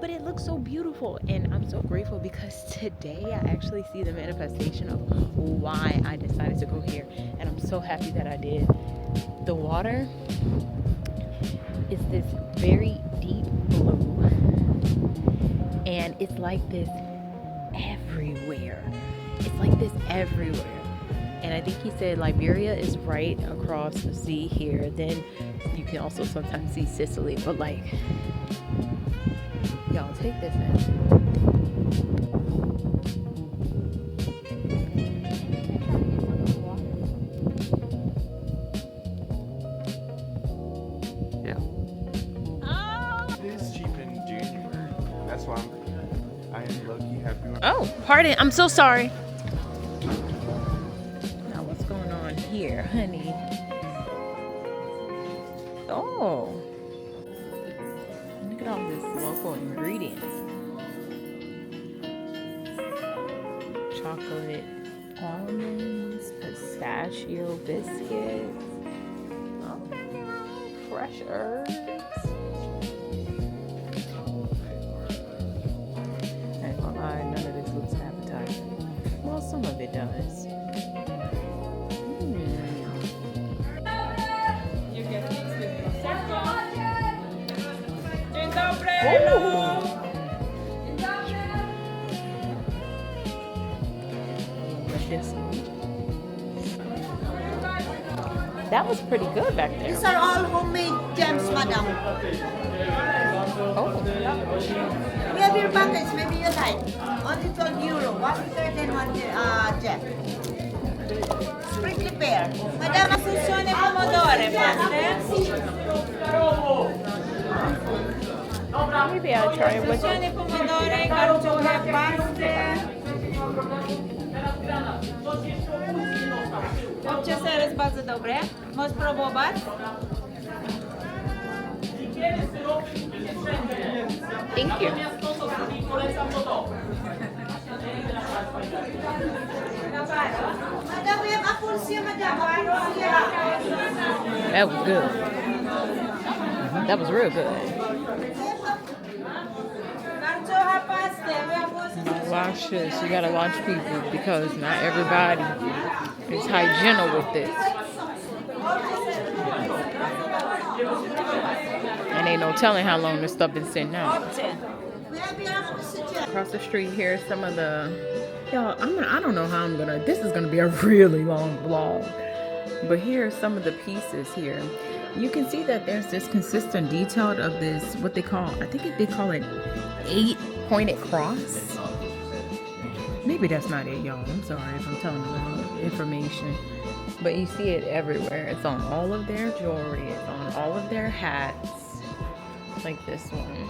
but it looks so beautiful, and I'm so grateful because today I actually see the manifestation of why I decided to go here, and I'm so happy that I did. The water is this very deep blue, and it's like this everywhere. It's like this everywhere. And I think he said Liberia is right across the sea here. Then you can also sometimes see Sicily, but like, y'all take this in. Oh, pardon. I'm so sorry. Now, what's going on here, honey? Oh, look at all this local ingredients. Chocolate almonds, pistachio biscuits. Okay, fresh herbs. None of this looks appetizing. Well, some of it does. That was pretty good back there. These are all homemade gems, madam. Oh. We have your package, maybe you like. Only €12. 1/3 and 1 gem. Sprinkly pear. Madam, assunzione pomodoro, Maybe I'll try it with Assunzione pomodoro, garlic pasta. Obcie ser jest bardzo dobre. Możesz próbować? Thank you. Madam, we have apple here, madam. That was good. That was real good. Watch this. You gotta watch people, because not everybody is hygienic with this. And ain't no telling how long this stuff been sitting out. Across the street here, some of the, y'all, I don't know how I'm gonna, this is gonna be a really long vlog, but here are some of the pieces here. You can see that there's this consistent detail of this, what they call, I think they call it 8-pointed cross. Maybe that's not it, y'all. I'm sorry if I'm telling the wrong information. But you see it everywhere. It's on all of their jewelry. It's on all of their hats. Like this one.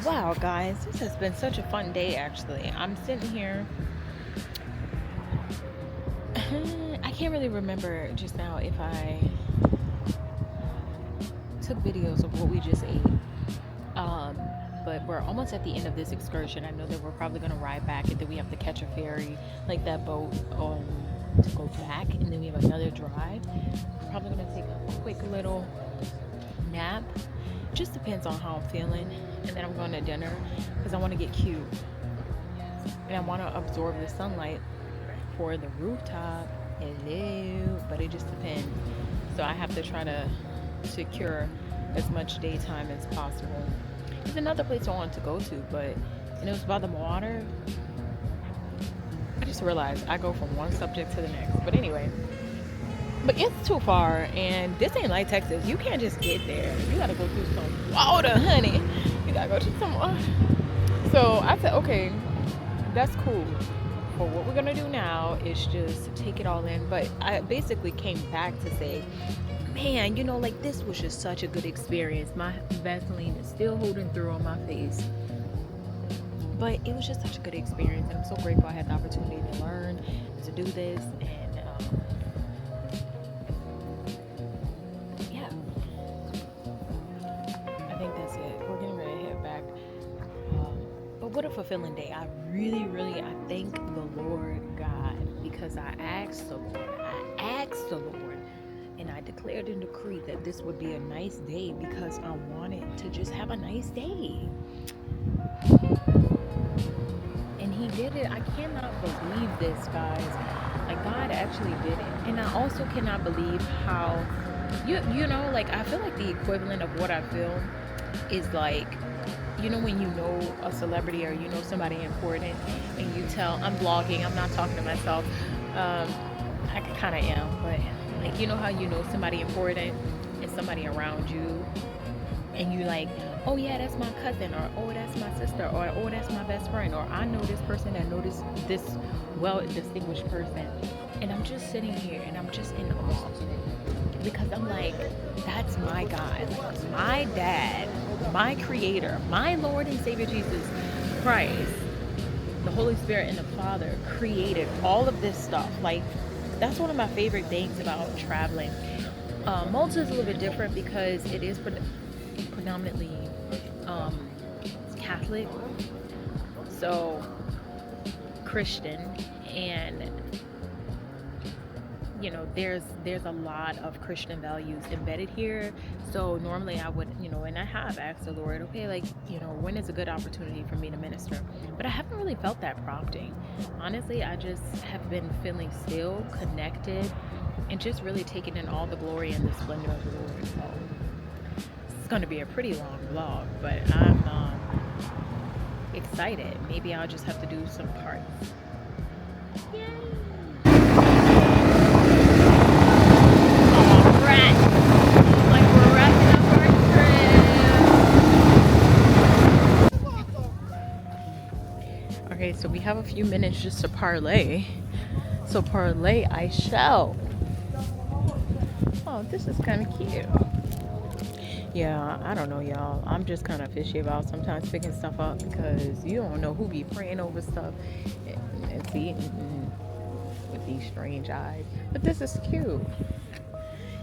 Wow, guys. This has been such a fun day, actually. I'm sitting here. I can't really remember just now if I took videos of what we just ate. Um, but we're almost at the end of this excursion. I know that we're probably gonna ride back, and then we have to catch a ferry, like that boat, to go back, and then we have another drive. We're probably gonna take a quick little nap. Just depends on how I'm feeling, and then I'm going to dinner because I want to get cute and I want to absorb the sunlight for the rooftop. Hello, but it just depends. So I have to try to secure as much daytime as possible. There's another place I want to go to, but and it was by the water. I just realized I go from one subject to the next. But anyway, but it's too far, and this ain't like Texas. You can't just get there. You gotta go through some water, honey. You gotta go through some water. So I said, okay, that's cool. But what we're gonna do now is just take it all in. But I basically came back to say, man, like this was just such a good experience. My Vaseline is still holding through on my face. But it was just such a good experience, and I'm so grateful I had the opportunity to learn to do this. And yeah, I think that's it. We're getting ready to head back. But what a fulfilling day. I really, I thank the Lord God, because I asked the Lord, and I declared and decreed that this would be a nice day because I wanted to just have a nice day. And he did it. I cannot believe this, guys. Like, God actually did it. And I also cannot believe how like, I feel like the equivalent of what I feel is like, when you know a celebrity or somebody important, and you tell, I'm vlogging, I'm not talking to myself, I kind of am, but like, how somebody important and somebody around you, and you like, oh yeah, that's my cousin, or oh, that's my sister, or oh, that's my best friend, or I know this person that know this well distinguished person, and I'm just sitting here and I'm just in awe, because I'm like, that's my God, my dad, my creator, my Lord and Savior Jesus Christ, the Holy Spirit and the Father created all of this stuff. Like, that's one of my favorite things about traveling. Malta is a little bit different because it is predominantly Catholic, so Christian, and there's a lot of Christian values embedded here. So normally I would, and I have asked the Lord, okay, like, when is a good opportunity for me to minister? But I haven't really felt that prompting. Honestly, I just have been feeling still, connected, and just really taking in all the glory and the splendor of the Lord. So it's going to be a pretty long vlog, but I'm excited. Maybe I'll just have to do some parts. Yay! Okay, so we have a few minutes just to parlay. So parlay I shall. Oh, this is kind of cute. Yeah, I don't know, y'all. I'm just kind of fishy about sometimes picking stuff up because you don't know who be praying over stuff and see with these strange eyes. But this is cute.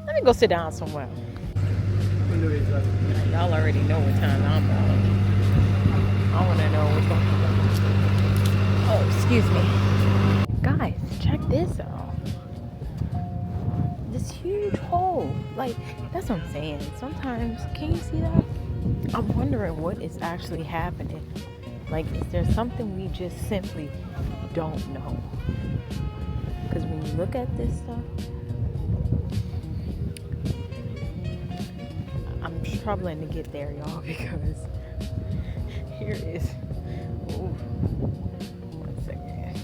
Let me go sit down somewhere. Y'all already know what time I'm on. I want to know what's going on. Oh, excuse me. Guys, check this out. This huge hole. Like, that's what I'm saying. Sometimes, can you see that? I'm wondering what is actually happening. Like, is there something we just simply don't know? Because when you look at this stuff, I'm struggling to get there, y'all, because here is. Ooh. One second.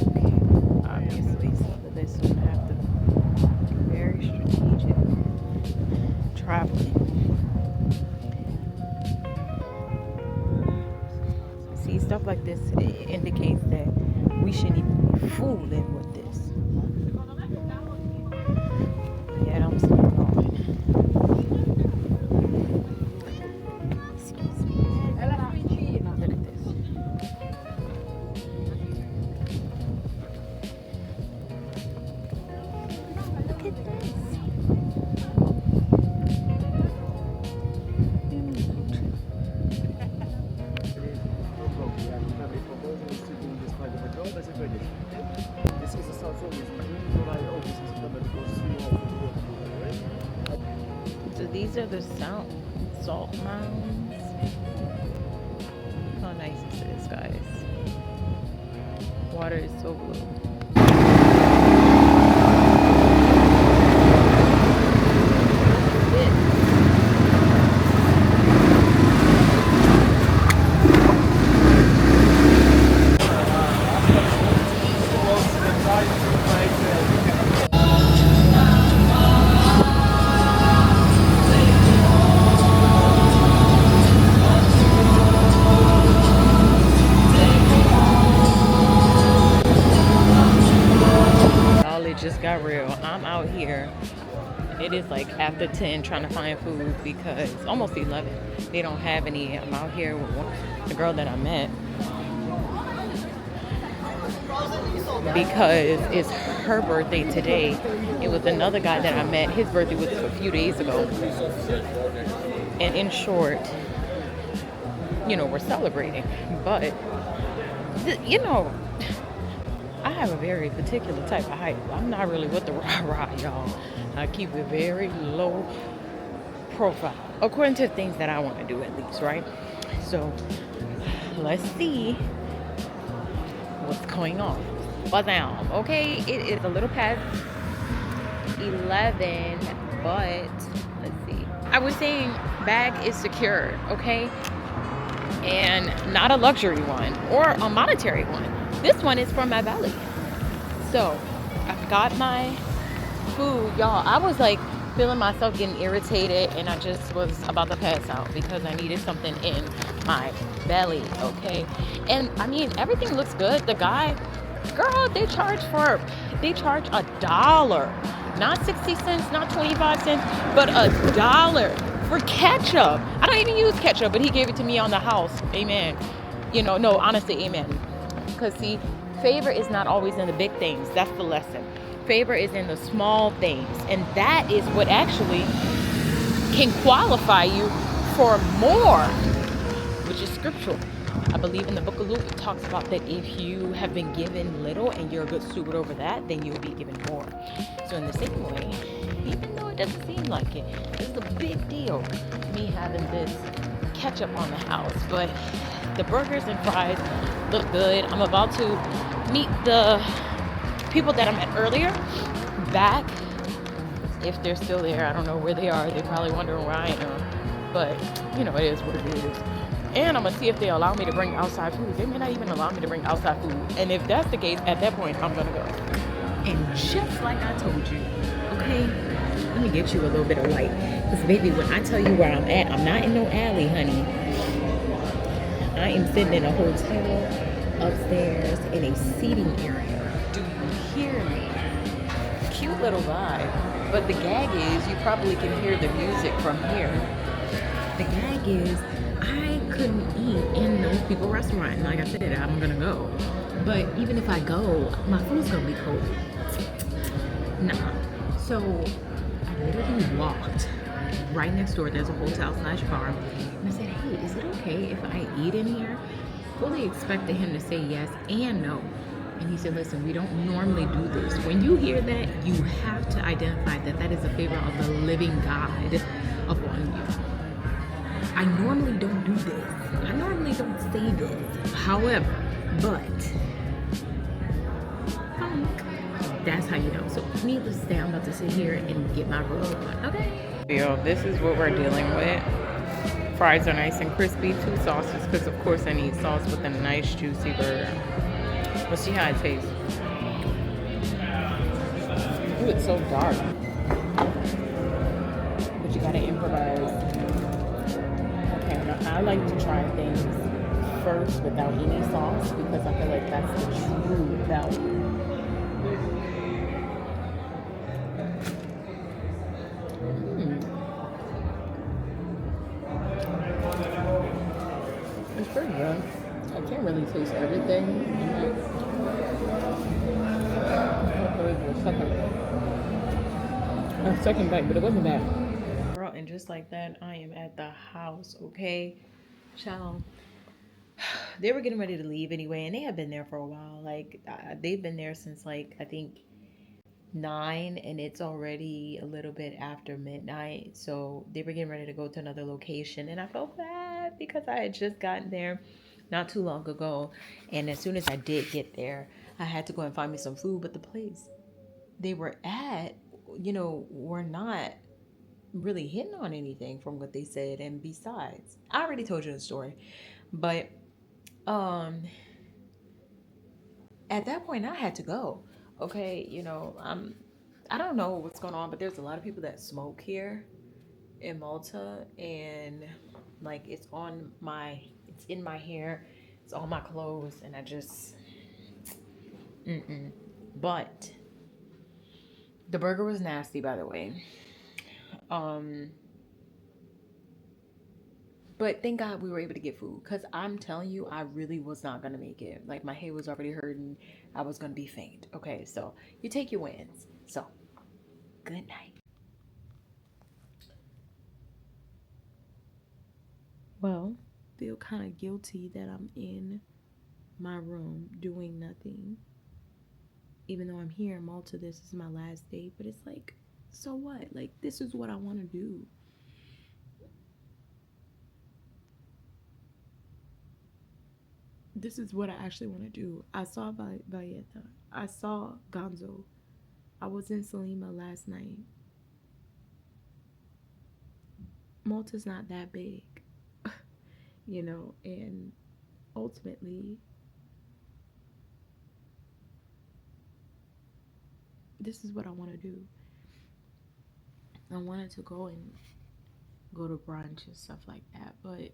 Okay. Obviously, so that this would have to be very strategic traveling. See, stuff like this, it indicates that we shouldn't even be fooling with this. Yeah, I'm still going. Excuse me. Look at this. Look at this. So these are the salt mounds. How nice is this, guys? Water is so blue. It just got real. I'm out here. It is like after 10 trying to find food because almost 11. They don't have any. I'm out here with the girl that I met because it's her birthday today. It was another guy that I met. His birthday was a few days ago. And in short, we're celebrating. But, I have a very particular type of height. I'm not really with the rah-rah, y'all. I keep it very low profile, according to the things that I want to do at least, right? So, let's see what's going on. But now, okay, it is a little past 11, but let's see. I was saying bag is secured, okay? And not a luxury one or a monetary one. This one is from my belly. So I've got my food, y'all. I was like feeling myself getting irritated and I just was about to pass out because I needed something in my belly, okay? And I mean, everything looks good. The guy, girl, they charge $1, not 60 cents, not 25 cents, but $1 for ketchup. I don't even use ketchup, but he gave it to me on the house. Amen. No, honestly, amen. Because see, favor is not always in the big things. That's the lesson. Favor is in the small things. And that is what actually can qualify you for more, which is scriptural. I believe in the book of Luke, it talks about that if you have been given little and you're a good steward over that, then you'll be given more. So in the same way, even though it doesn't seem like it, this is a big deal, me having this ketchup on the house. But the burgers and fries look good. I'm about to meet the people that I met earlier back. If they're still there, I don't know where they are. They're probably wondering where I am. But, it is what it is. And I'm going to see if they allow me to bring outside food. They may not even allow me to bring outside food. And if that's the case, at that point, I'm going to go. And just like I told you, okay, let me get you a little bit of light. Because, baby, when I tell you where I'm at, I'm not in no alley, honey. I am sitting in a hotel upstairs in a seating area. Do you hear me? Cute little vibe. But the gag is, you probably can hear the music from here. The gag is, I couldn't eat in those people restaurant. And like I said, I'm gonna go. But even if I go, my food's gonna be cold. Nah. So I literally walked right next door. There's a hotel / bar. And I said, hey, is it okay if I eat in here? Fully expected him to say yes and no. And he said, listen, we don't normally do this. When you hear that, you have to identify that that is a favor of the living God upon you. I normally don't do this. I normally don't say this. However, but that's how you know. So needless to say, I'm about to sit here and get my roll on. Okay. Yo, this is what we're dealing with. Fries are nice and crispy. 2 sauces, because of course I need sauce with a nice juicy burger. Let's see how it tastes. Ooh, it's so dark. But you gotta improvise. Okay, now I like to try things first without any sauce because I feel like that's the true value. It's pretty good. I can't really taste everything. Second bite, but it wasn't bad. Girl, and just like that, I am at the house, okay? Child. They were getting ready to leave anyway, and they have been there for a while. Like, they've been there since, like, I think 9 and it's already a little bit after midnight. So they were getting ready to go to another location. And I felt bad because I had just gotten there not too long ago. And as soon as I did get there, I had to go and find me some food. But the place they were at, were not really hitting on anything from what they said. And besides, I already told you the story. But um at that point I had to go. Okay, I don't know what's going on, but there's a lot of people that smoke here in Malta, and like it's in my hair, it's on my clothes, and I just mm-mm. But the burger was nasty, by the way. Um but thank God we were able to get food, because I'm telling you, I really was not gonna make it. Like, my head was already hurting. I was gonna be faint. Okay, so you take your wins. So good night. Well, feel kind of guilty that I'm in my room doing nothing. Even though I'm here in Malta, this is my last day, but it's like, so what? Like, this is what I want to do. This is what I actually want to do. I saw Valletta. I saw Gonzo. I was in Salima last night. Malta's not that big, and ultimately, this is what I want to do. I wanted to go to brunch and stuff like that, but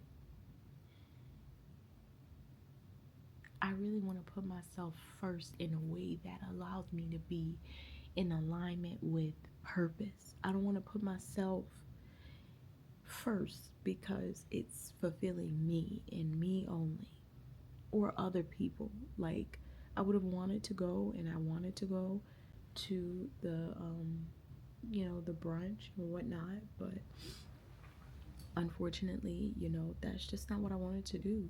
I really want to put myself first in a way that allows me to be in alignment with purpose. I don't want to put myself first because it's fulfilling me and me only, or other people. Like, I would have wanted to go, and I wanted to go to the brunch or whatnot, but unfortunately, that's just not what I wanted to do.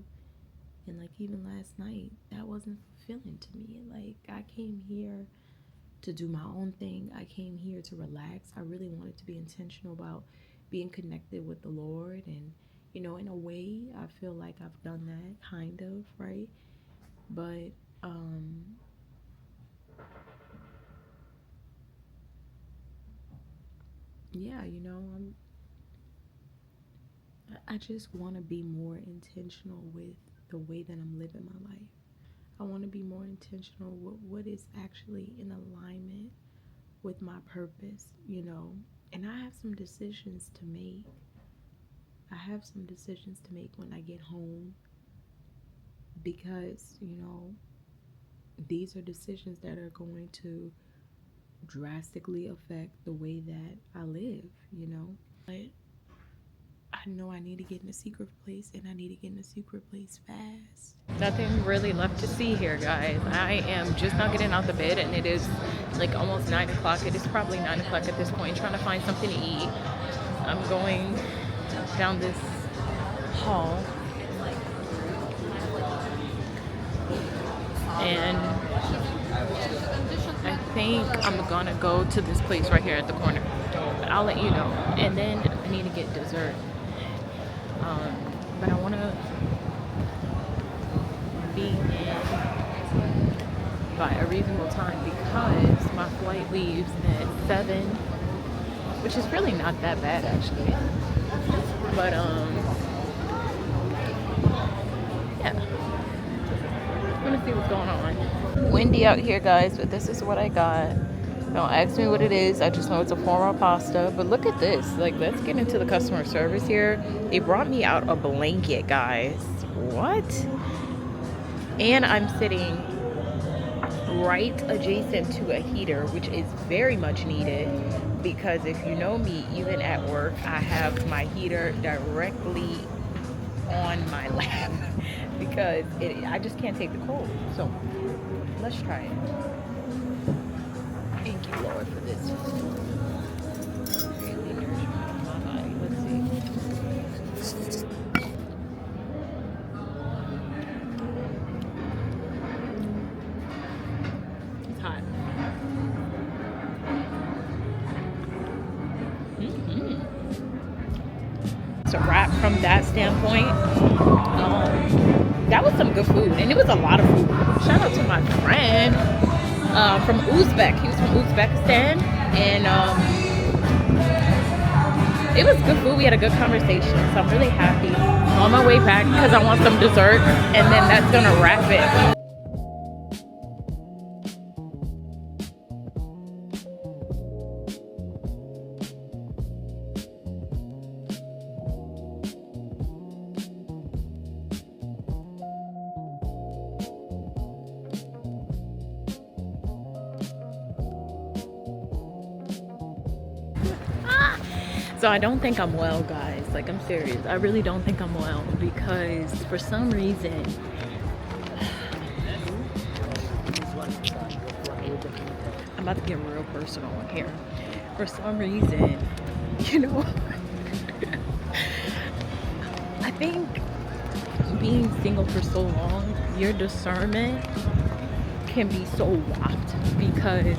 And like, even last night, that wasn't fulfilling to me. Like, I came here to do my own thing. I came here to relax. I really wanted to be intentional about being connected with the Lord, and in a way, I feel like I've done that, kind of, right? But yeah, I just want to be more intentional with the way that I'm living my life. I want to be more intentional with what is actually in alignment with my purpose. And I have some decisions to make. I have some decisions to make when I get home, because, these are decisions that are going to drastically affect the way that I live. But I know I need to get in a secret place, and I need to get in a secret place fast. Nothing really left to see here, guys. I am just not getting out the bed, and it is like almost 9 o'clock. It is probably 9 o'clock at this point, trying to find something to eat. I'm going down this hall, and I think I'm gonna go to this place right here at the corner. But I'll let you know. And then I need to get dessert. But I want to be in by a reasonable time, because my flight leaves at 7, which is really not that bad actually. But yeah, I'm gonna see what's going on. Windy out here, guys, but this is what I got. Don't ask me what it is. I just know it's a form of pasta. But look at this. Like, let's get into the customer service here. They brought me out a blanket, guys. What? And I'm sitting right adjacent to a heater, which is very much needed, because if you know me, even at work, I have my heater directly on my lap because I just can't take the cold. So let's try it. Thank you, Lord, for this. Really nourishment of my body. Let's see. It's hot. a wrap from that standpoint. That was some good food, and it was a lot of food. Shout out to my friend from Uzbek. He was from Uzbekistan, and it was good food. We had a good conversation, so I'm really happy. I'm on my way back because I want some dessert, and then that's gonna wrap it. So I don't think I'm well, guys. Like, I'm serious. I really don't think I'm well because for some reason, I'm about to get real personal in here. For some reason, you know, I think being single for so long, your discernment can be so warped because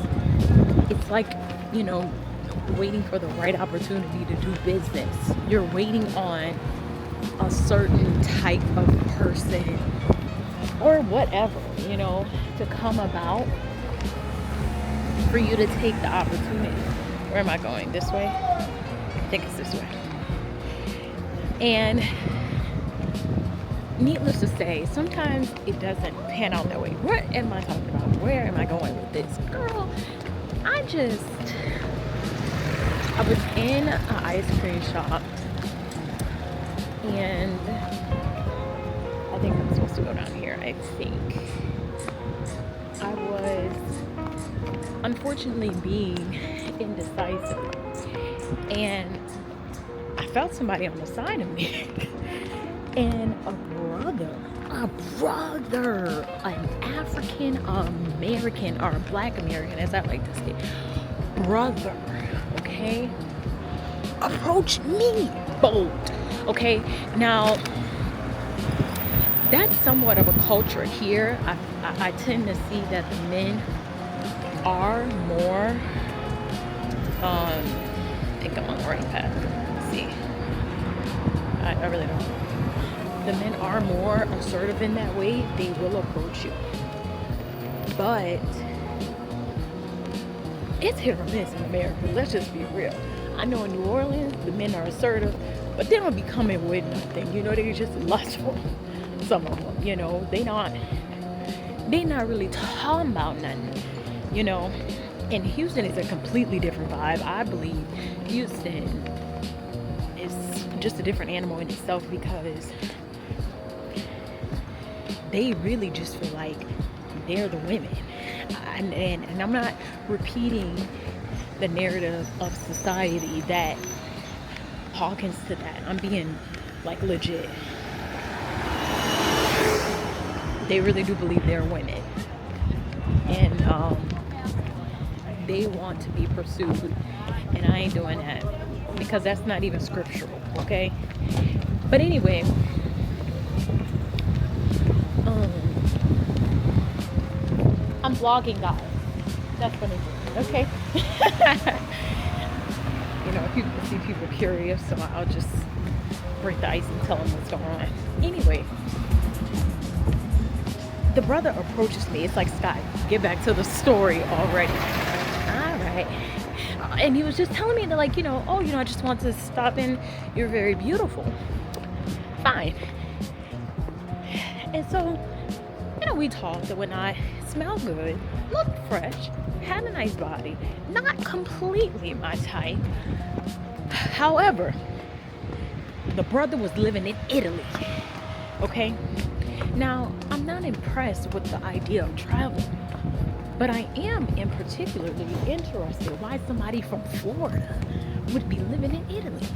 it's like, you know, waiting for the right opportunity to do business. You're waiting on a certain type of person or whatever, you know, to come about for you to take the opportunity. Where am I going? This way? I think it's this way. And needless to say, sometimes it doesn't pan out that way. What am I talking about? Where am I going with this? Girl, I was in an ice cream shop, and I think I'm supposed to go down here. I think I was unfortunately being indecisive, and I felt somebody on the side of me, and a brother, an African American, or a Black American, as I like to say, brother, okay, approach me bold. Okay, now that's somewhat of a culture here. I tend to see that the men are more I think I'm on the right path. Let's see, I really don't. The men are more assertive in that way. They will approach you, but it's hit or miss in America. Let's just be real. I know in New Orleans, the men are assertive, but they don't be coming with nothing. You know, they're just lustful. Some of them, you know, they not really talking about nothing. You know, and Houston is a completely different vibe. I believe Houston is just a different animal in itself because they really just feel like they're the women. And I'm not repeating the narrative of society that harkens to that. I'm being like legit. They really do believe they're women, and they want to be pursued, and I ain't doing that because that's not even scriptural, okay? But anyway, I'm vlogging, guys. That's what I'm doing, okay? You know, people see people curious, so I'll just break the ice and tell them what's going on. Anyway, the brother approaches me. It's like, Scott, get back to the story already. All right. And he was just telling me that, like, you know, oh, you know, I just want to stop in. You're very beautiful. Fine. And so, you know, we talked and whatnot. Smelled good, looked fresh, had a nice body. Not completely my type. However, the brother was living in Italy. Okay? Now, I'm not impressed with the idea of traveling, but I am in particularly interested why somebody from Florida would be living in Italy.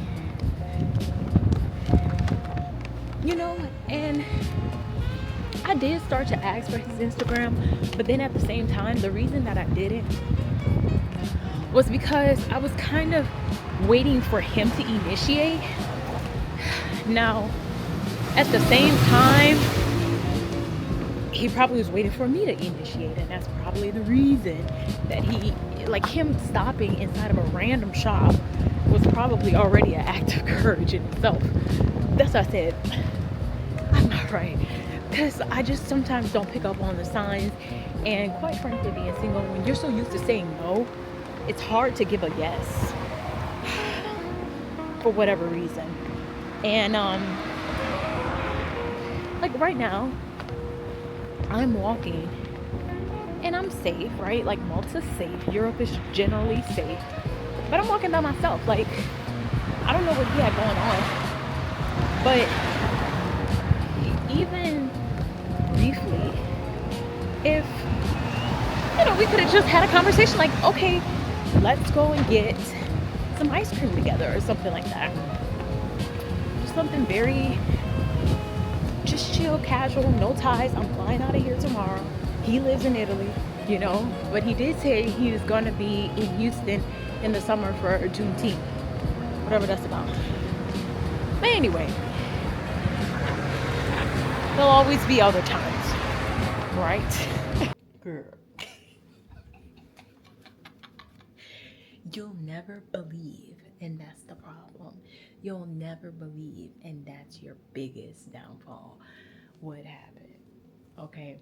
You know, and I did start to ask for his Instagram, but then at the same time, the reason that I didn't was because I was kind of waiting for him to initiate. Now, at the same time, he probably was waiting for me to initiate, and that's probably the reason that he, like, him stopping inside of a random shop was probably already an act of courage in itself. That's what I said. I'm not right. Because I just sometimes don't pick up on the signs. And quite frankly, being single, when you're so used to saying no, it's hard to give a yes for whatever reason. And like right now, I'm walking and I'm safe, right? Like Malta's safe, Europe is generally safe, but I'm walking by myself. Like I don't know what he had going on, but even briefly, if we could have just had a conversation, like, okay, let's go and get some ice cream together or something like that. Just something very just chill, casual, no ties. I'm flying out of here tomorrow. He lives in Italy, but he did say he was going to be in Houston in the summer for Juneteenth, whatever that's about. But anyway, there'll always be other times, right? Girl. You'll never believe, and that's the problem. You'll never believe, and that's your biggest downfall. What happened? Okay,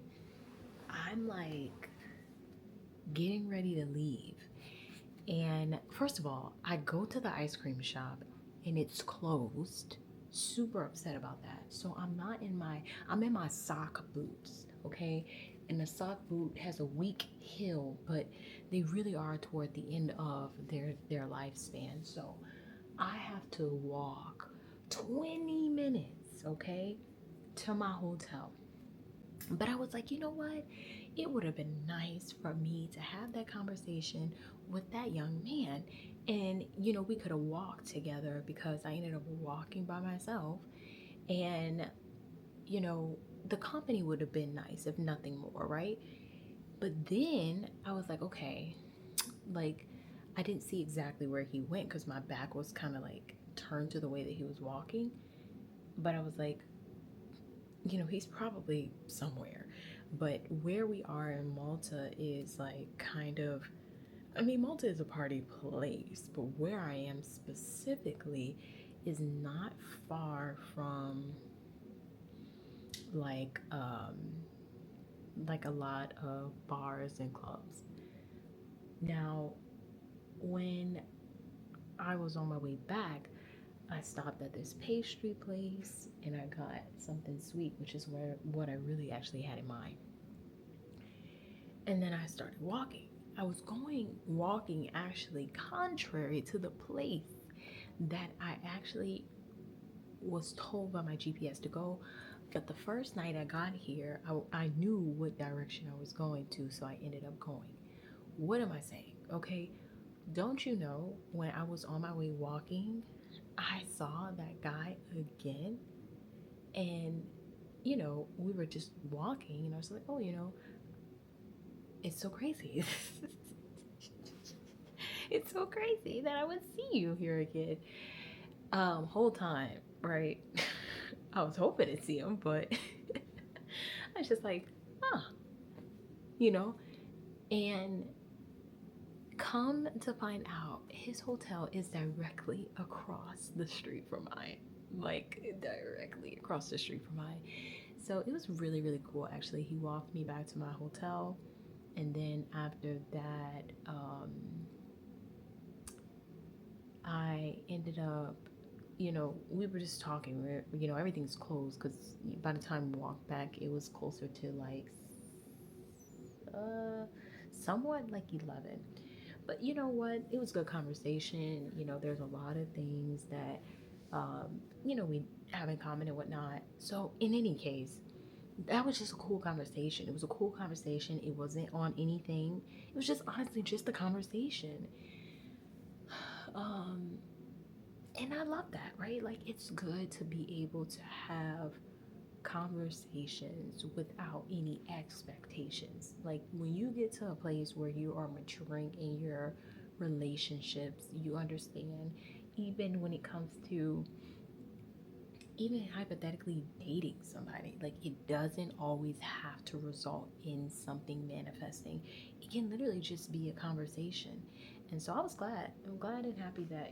I'm like getting ready to leave, and first of all, I go to the ice cream shop and it's closed. Super upset about that. So I'm in my sock boots, okay? And the sock boot has a weak heel, but they really are toward the end of their lifespan. So I have to walk 20 minutes, okay, to my hotel. But I was like, you know what? It would have been nice for me to have that conversation with that young man. And, we could have walked together because I ended up walking by myself. And, the company would have been nice, if nothing more, right? But then I was like, okay, like, I didn't see exactly where he went because my back was kind of like turned to the way that he was walking. But I was like, he's probably somewhere. But where we are in Malta is like kind of, Malta is a party place, but where I am specifically is not far from like a lot of bars and clubs. Now, when I was on my way back, I stopped at this pastry place and I got something sweet, which is what I really actually had in mind. And then I started walking. I was walking actually contrary to the place that I actually was told by my GPS to go. But the first night I got here, I knew what direction I was going to, so I ended up going. What am I saying? Okay, don't you know when I was on my way walking, I saw that guy again? And, we were just walking, and I was like, oh, it's so crazy. It's so crazy that I would see you here again. Whole time, right? I was hoping to see him, but I was just like, huh, you know? And come to find out, his hotel is directly across the street from mine. Like, directly across the street from mine. So it was really, really cool, actually. He walked me back to my hotel. And then after that, I ended up, we were just talking. Everything's closed because by the time we walked back, it was closer to like somewhat like 11. But you know what? It was good conversation. There's a lot of things that, we have in common and whatnot. So in any case, that was just a cool conversation. It was a cool conversation. It wasn't on anything. It was just honestly just a conversation. And I love that, right? Like it's good to be able to have conversations without any expectations. Like when you get to a place where you are maturing in your relationships, you understand even when it comes to even hypothetically dating somebody, like it doesn't always have to result in something manifesting. It can literally just be a conversation. And so I was glad. I'm glad and happy that,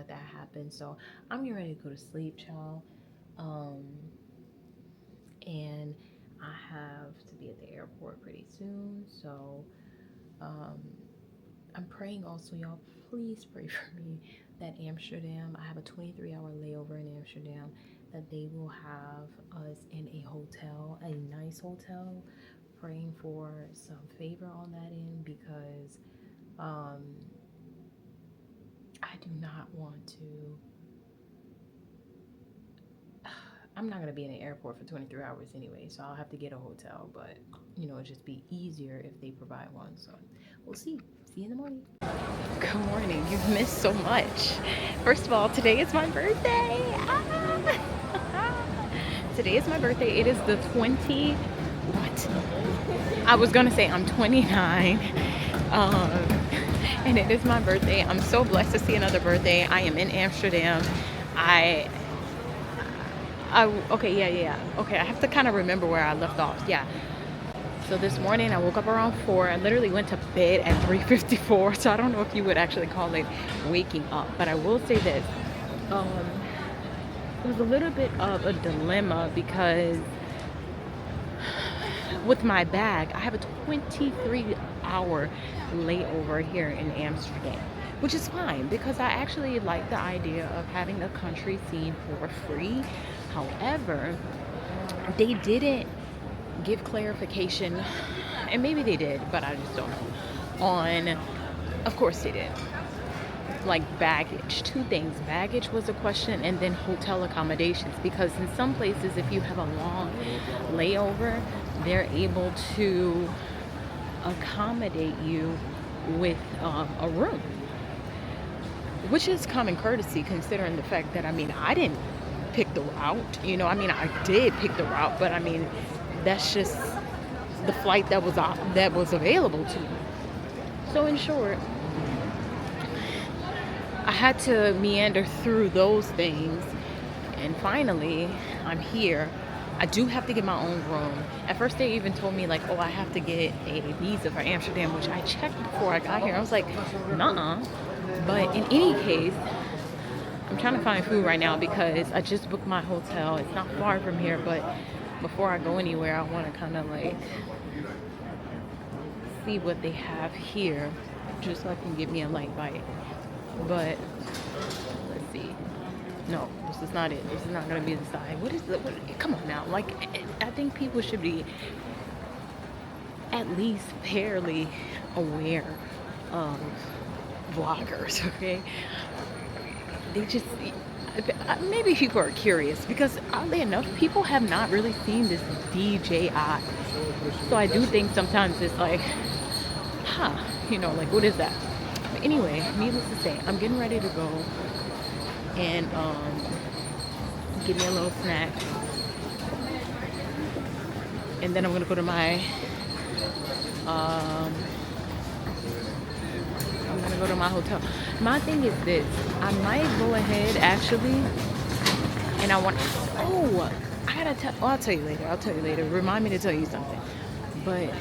that happened. So I'm getting ready to go to sleep, y'all. Um, and I have to be at the airport pretty soon. So um, I'm praying also, y'all. Please pray for me that Amsterdam, I have a 23-hour layover in Amsterdam, that they will have us in a hotel, a nice hotel. Praying for some favor on that end because I do not want to. I'm not going to be in the airport for 23 hours anyway, so I'll have to get a hotel, but it'd just be easier if they provide one. So we'll see. See you in the morning. Good morning. You've missed so much. First of all, today is my birthday. Today is my birthday. It is the 20. What? I was going to say I'm 29. And it is my birthday. I'm so blessed to see another birthday. I am in Amsterdam. Okay, yeah. Okay, I have to kind of remember where I left off. Yeah. So this morning I woke up around 4. I literally went to bed at 3:54. So I don't know if you would actually call it waking up. But I will say this. It was a little bit of a dilemma because with my bag, I have a 23-hour layover here in Amsterdam, which is fine because I actually like the idea of having a country seen for free. However, they didn't give clarification, and maybe they did, but I just don't know, on, of course they did, like baggage. 2 things. Baggage was a question, and then hotel accommodations, because in some places, if you have a long layover, they're able to accommodate you with a room, which is common courtesy considering the fact that, I didn't pick the route, I did pick the route, but that's just the flight that was available to me. So in short, I had to meander through those things, and finally I'm here. I do have to get my own room. At first they even told me like, oh, I have to get a visa for Amsterdam, which I checked before I got here. I was like, nuh-uh. But in any case, I'm trying to find food right now because I just booked my hotel. It's not far from here, but before I go anywhere, I want to kind of like see what they have here just so I can get me a light bite. But let's see. No, this is not it. This is not going to be the side. Come on now. Like, I think people should be at least fairly aware of vloggers, okay? They just, maybe people are curious because oddly enough, people have not really seen this DJI. So I do think sometimes it's like, like, what is that? But anyway, needless to say, I'm getting ready to go and give me a little snack, and then I'm gonna go to my hotel. My thing is this: I might go ahead actually, and I want. Oh, I gotta tell. Oh, I'll tell you later. Remind me to tell you something. But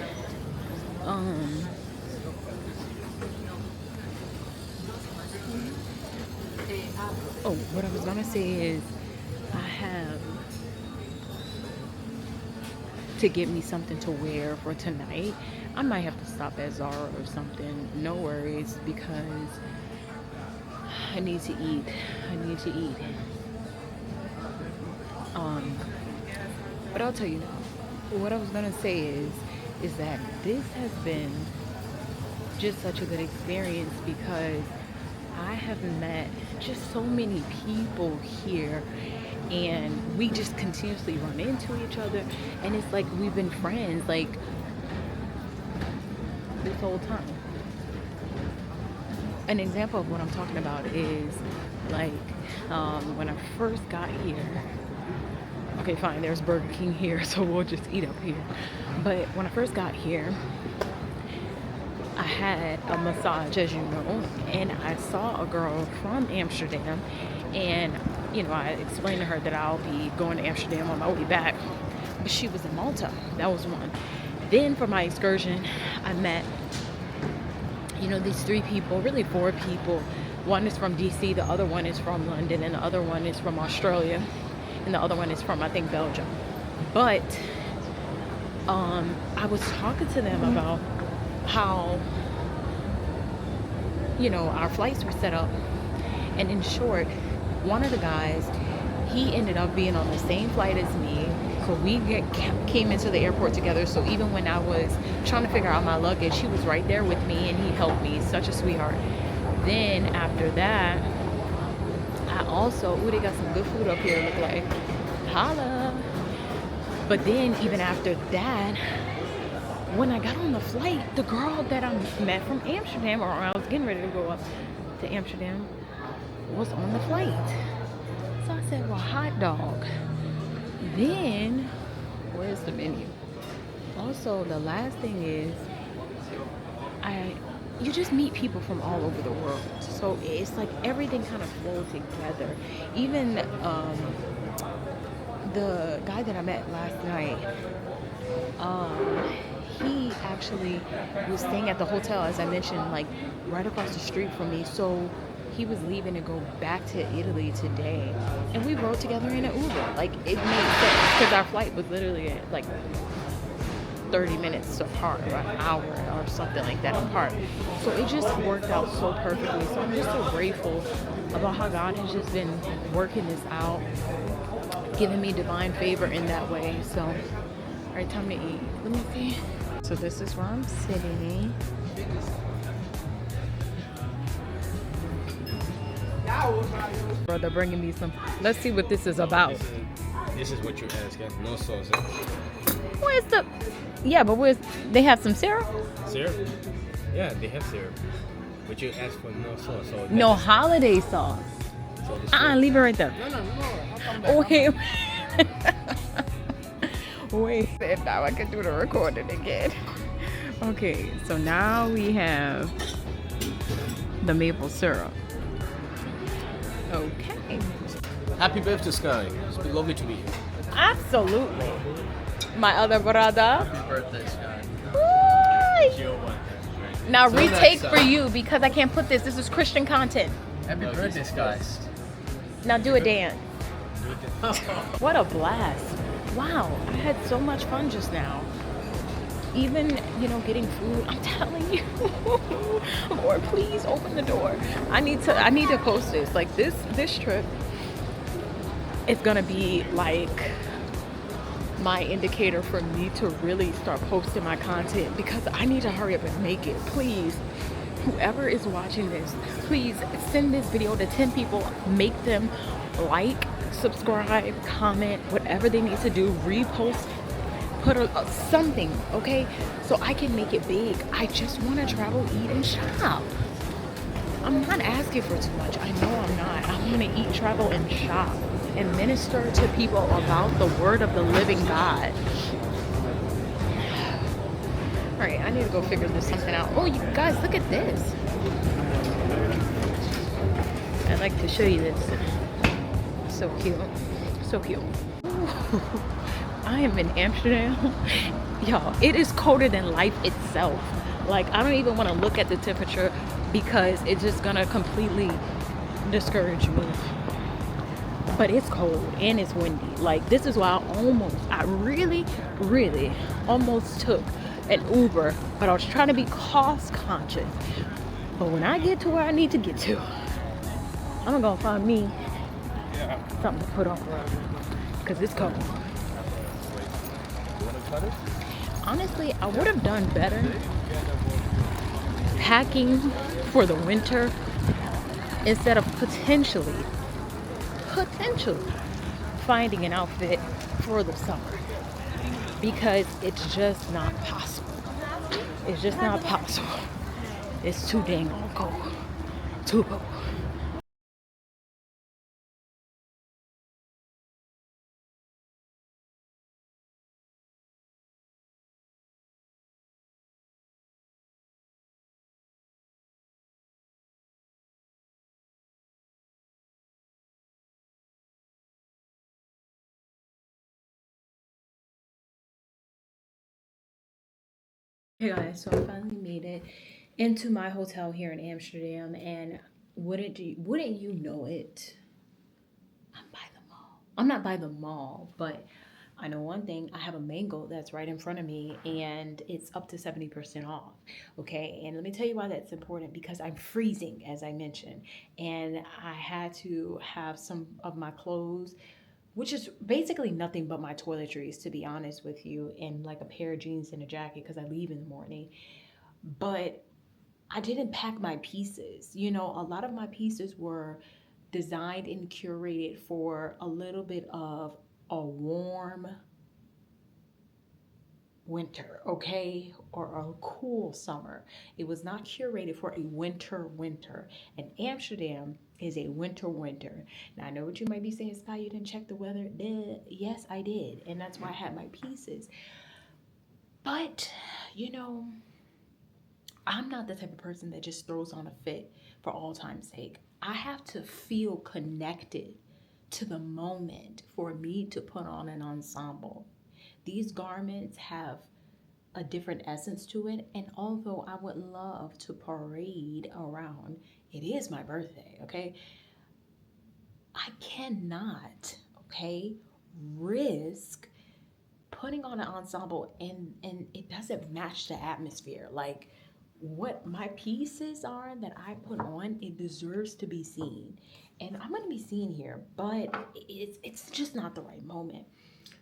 oh, what I was gonna say is I have to get me something to wear for tonight. I might have to stop at Zara or something. No worries, because I need to eat. But I'll tell you, what I was gonna say is that this has been just such a good experience because I have met just so many people here, and we just continuously run into each other, and it's like we've been friends like this whole time. An example of what I'm talking about is like when I first got here. Okay, fine, there's Burger King here, so we'll just eat up here. But when I first got here, I had a massage, as you know, and I saw a girl from Amsterdam, and I explained to her that I'll be going to Amsterdam on my way back, but she was in Malta. That was one. Then for my excursion, I met you know, these 3 people, really 4 people. One is from DC, the other one is from London, and the other one is from Australia, and the other one is from, I think, Belgium. But I was talking to them about how, you know, our flights were set up. And in short, one of the guys, he ended up being on the same flight as me. So we came into the airport together. So even when I was trying to figure out my luggage, he was right there with me and he helped me. Such a sweetheart. Then after that, I also, ooh, they got some good food up here, look like. Holla. But then even after that, when I got on the flight, the girl that I met from Amsterdam, or I was getting ready to go up to Amsterdam, was on the flight. So I said, well, hot dog. Then, where's the menu? Also, the last thing is, you just meet people from all over the world. So it's like everything kind of flows together. Even the guy that I met last night, he actually was staying at the hotel, as I mentioned, like right across the street from me. So he was leaving to go back to Italy today, and we rode together in an Uber. Like, it made sense because our flight was literally like 30 minutes apart, or an hour or something like that apart. So it just worked out so perfectly. So I'm just so grateful about how God has just been working this out, giving me divine favor in that way. So, all right, time to eat. Let me see. So this is where I'm sitting. Brother bringing me some. Let's see what this is about. This is what you ask, no sauce. Where's the? Yeah, but where's? They have some syrup. Syrup? Yeah, they have syrup. But you ask for no sauce. So no holiday sauce. So leave it right there. No. Wait. Wait. If now I can do the recording again. Okay, so now we have the maple syrup. Okay. Happy birthday, Sky. It's been lovely to meet you. Absolutely. My other brother. Happy birthday, Sky. Now So retake nice, for you because I can't put this. This is Christian content. Happy birthday, Sky. Now do a dance. What a blast. Wow, I had so much fun just now. Even, you know, getting food. I'm telling you. Lord, please open the door. I need to post this. Like this trip is gonna be like my indicator for me to really start posting my content, because I need to hurry up and make it. Please, whoever is watching this, please send this video to 10 people. Make them like, subscribe, comment, whatever they need to do, repost, put something, okay, so I can make it big. I just want to travel, eat, and shop. I'm not asking for too much. I know I'm not. I want to eat, travel, and shop, and minister to people about the word of the living God. All right, I need to go figure this something out. Oh, you guys, look at this. I'd like to show you this. So cute. So cute. Ooh. I am in Amsterdam. Y'all, it is colder than life itself. Like, I don't even want to look at the temperature because it's just gonna completely discourage me. But it's cold and it's windy. Like, this is why I really almost took an Uber, but I was trying to be cost conscious. But when I get to where I need to get to, I'm gonna find me something to put on, because it's cold. Honestly, I would have done better packing for the winter instead of potentially finding an outfit for the summer, because it's just not possible. It's just not possible. It's too dang cold. Too cold. Hey guys, so I finally made it, into my hotel here in Amsterdam, and wouldn't you know it? I'm by the mall. I'm not by the mall, but I know one thing. I have a mango that's right in front of me, and it's up to 70% off. Okay, and let me tell you why that's important, because I'm freezing, as I mentioned, and I had to have some of my clothes, which is basically nothing but my toiletries, to be honest with you, and like a pair of jeans and a jacket because I leave in the morning. But I didn't pack my pieces. You know, a lot of my pieces were designed and curated for a little bit of a warm winter, okay, or a cool summer. It was not curated for a winter. And Amsterdam is a winter. Now I know what you might be saying, Sky, you didn't check the weather. Duh. Yes, I did, and that's why I had my pieces. But you know, I'm not the type of person that just throws on a fit for all time's sake. I have to feel connected to the moment for me to put on an ensemble. These garments have a different essence to it, and although I would love to parade around, it is my birthday, okay? I cannot, okay, risk putting on an ensemble and it doesn't match the atmosphere. Like what my pieces are that I put on, it deserves to be seen. And I'm gonna be seen here, but it's just not the right moment.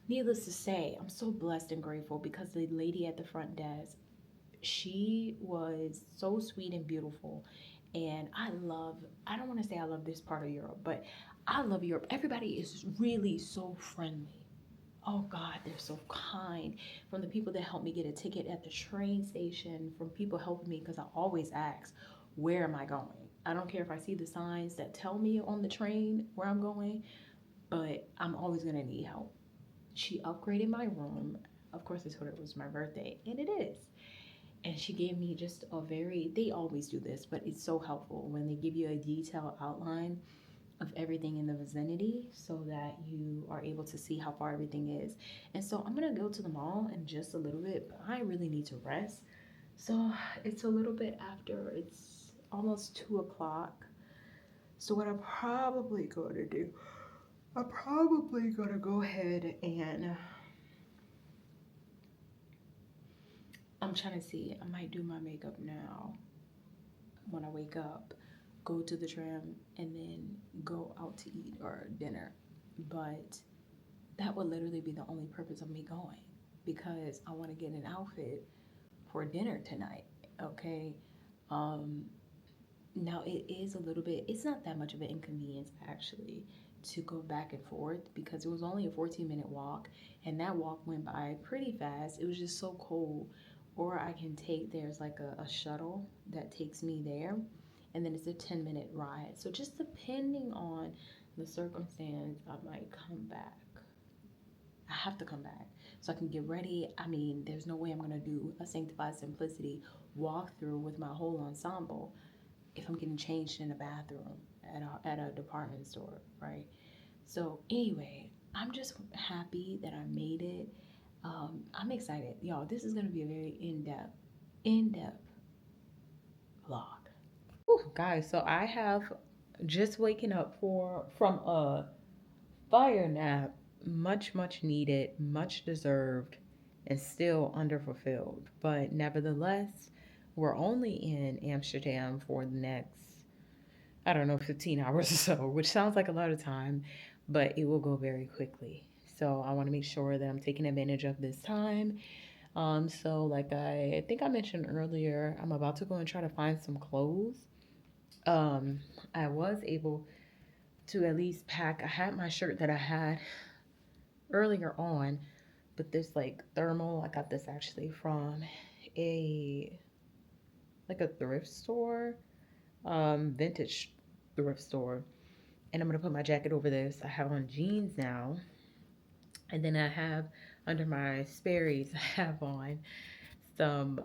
Needless to say, I'm so blessed and grateful because the lady at the front desk, she was so sweet and beautiful. And I don't want to say I love this part of Europe, but I love Europe. Everybody is really so friendly. Oh God, they're so kind. From the people that helped me get a ticket at the train station, from people helping me because I always ask, where am I going? I don't care if I see the signs that tell me on the train where I'm going, but I'm always gonna need help. She upgraded my room. Of course, I told her it was my birthday, and it is. And she gave me just a very, they always do this, but it's so helpful when they give you a detailed outline of everything in the vicinity so that you are able to see how far everything is. And so I'm gonna go to the mall in just a little bit, but I really need to rest. So it's a little bit after, it's almost 2 o'clock. So what I'm probably gonna do, I'm probably gonna go ahead and I'm trying to see, I might do my makeup now when I wake up, go to the tram, and then go out to eat or dinner. But that would literally be the only purpose of me going because I want to get an outfit for dinner tonight. Okay. Um, Now it is a little bit, it's not that much of an inconvenience actually to go back and forth because it was only a 14-minute walk and that walk went by pretty fast. It was just so cold. Or I can take, there's like a shuttle that takes me there and then it's a 10-minute ride. So just depending on the circumstance, I might come back. I have to come back so I can get ready. I mean, there's no way I'm gonna do a Sanctified Simplicity walkthrough with my whole ensemble if I'm getting changed in a bathroom at a department store, right? So anyway, I'm just happy that I made it. I'm excited, y'all. This is gonna be a very in-depth vlog. Whew, guys, so I have just waken up from a fire nap, much needed, much deserved, and still underfulfilled. But nevertheless, we're only in Amsterdam for the next, I don't know, 15 hours or so, which sounds like a lot of time, but it will go very quickly. So I want to make sure that I'm taking advantage of this time. So like I think I mentioned earlier, I'm about to go and try to find some clothes. Um, I was able to at least pack. I had my shirt that I had earlier on, but this like thermal, I got this actually from a like a thrift store, vintage thrift store. And I'm gonna put my jacket over this. I have on jeans now, and then I have under my Sperry's, I have on some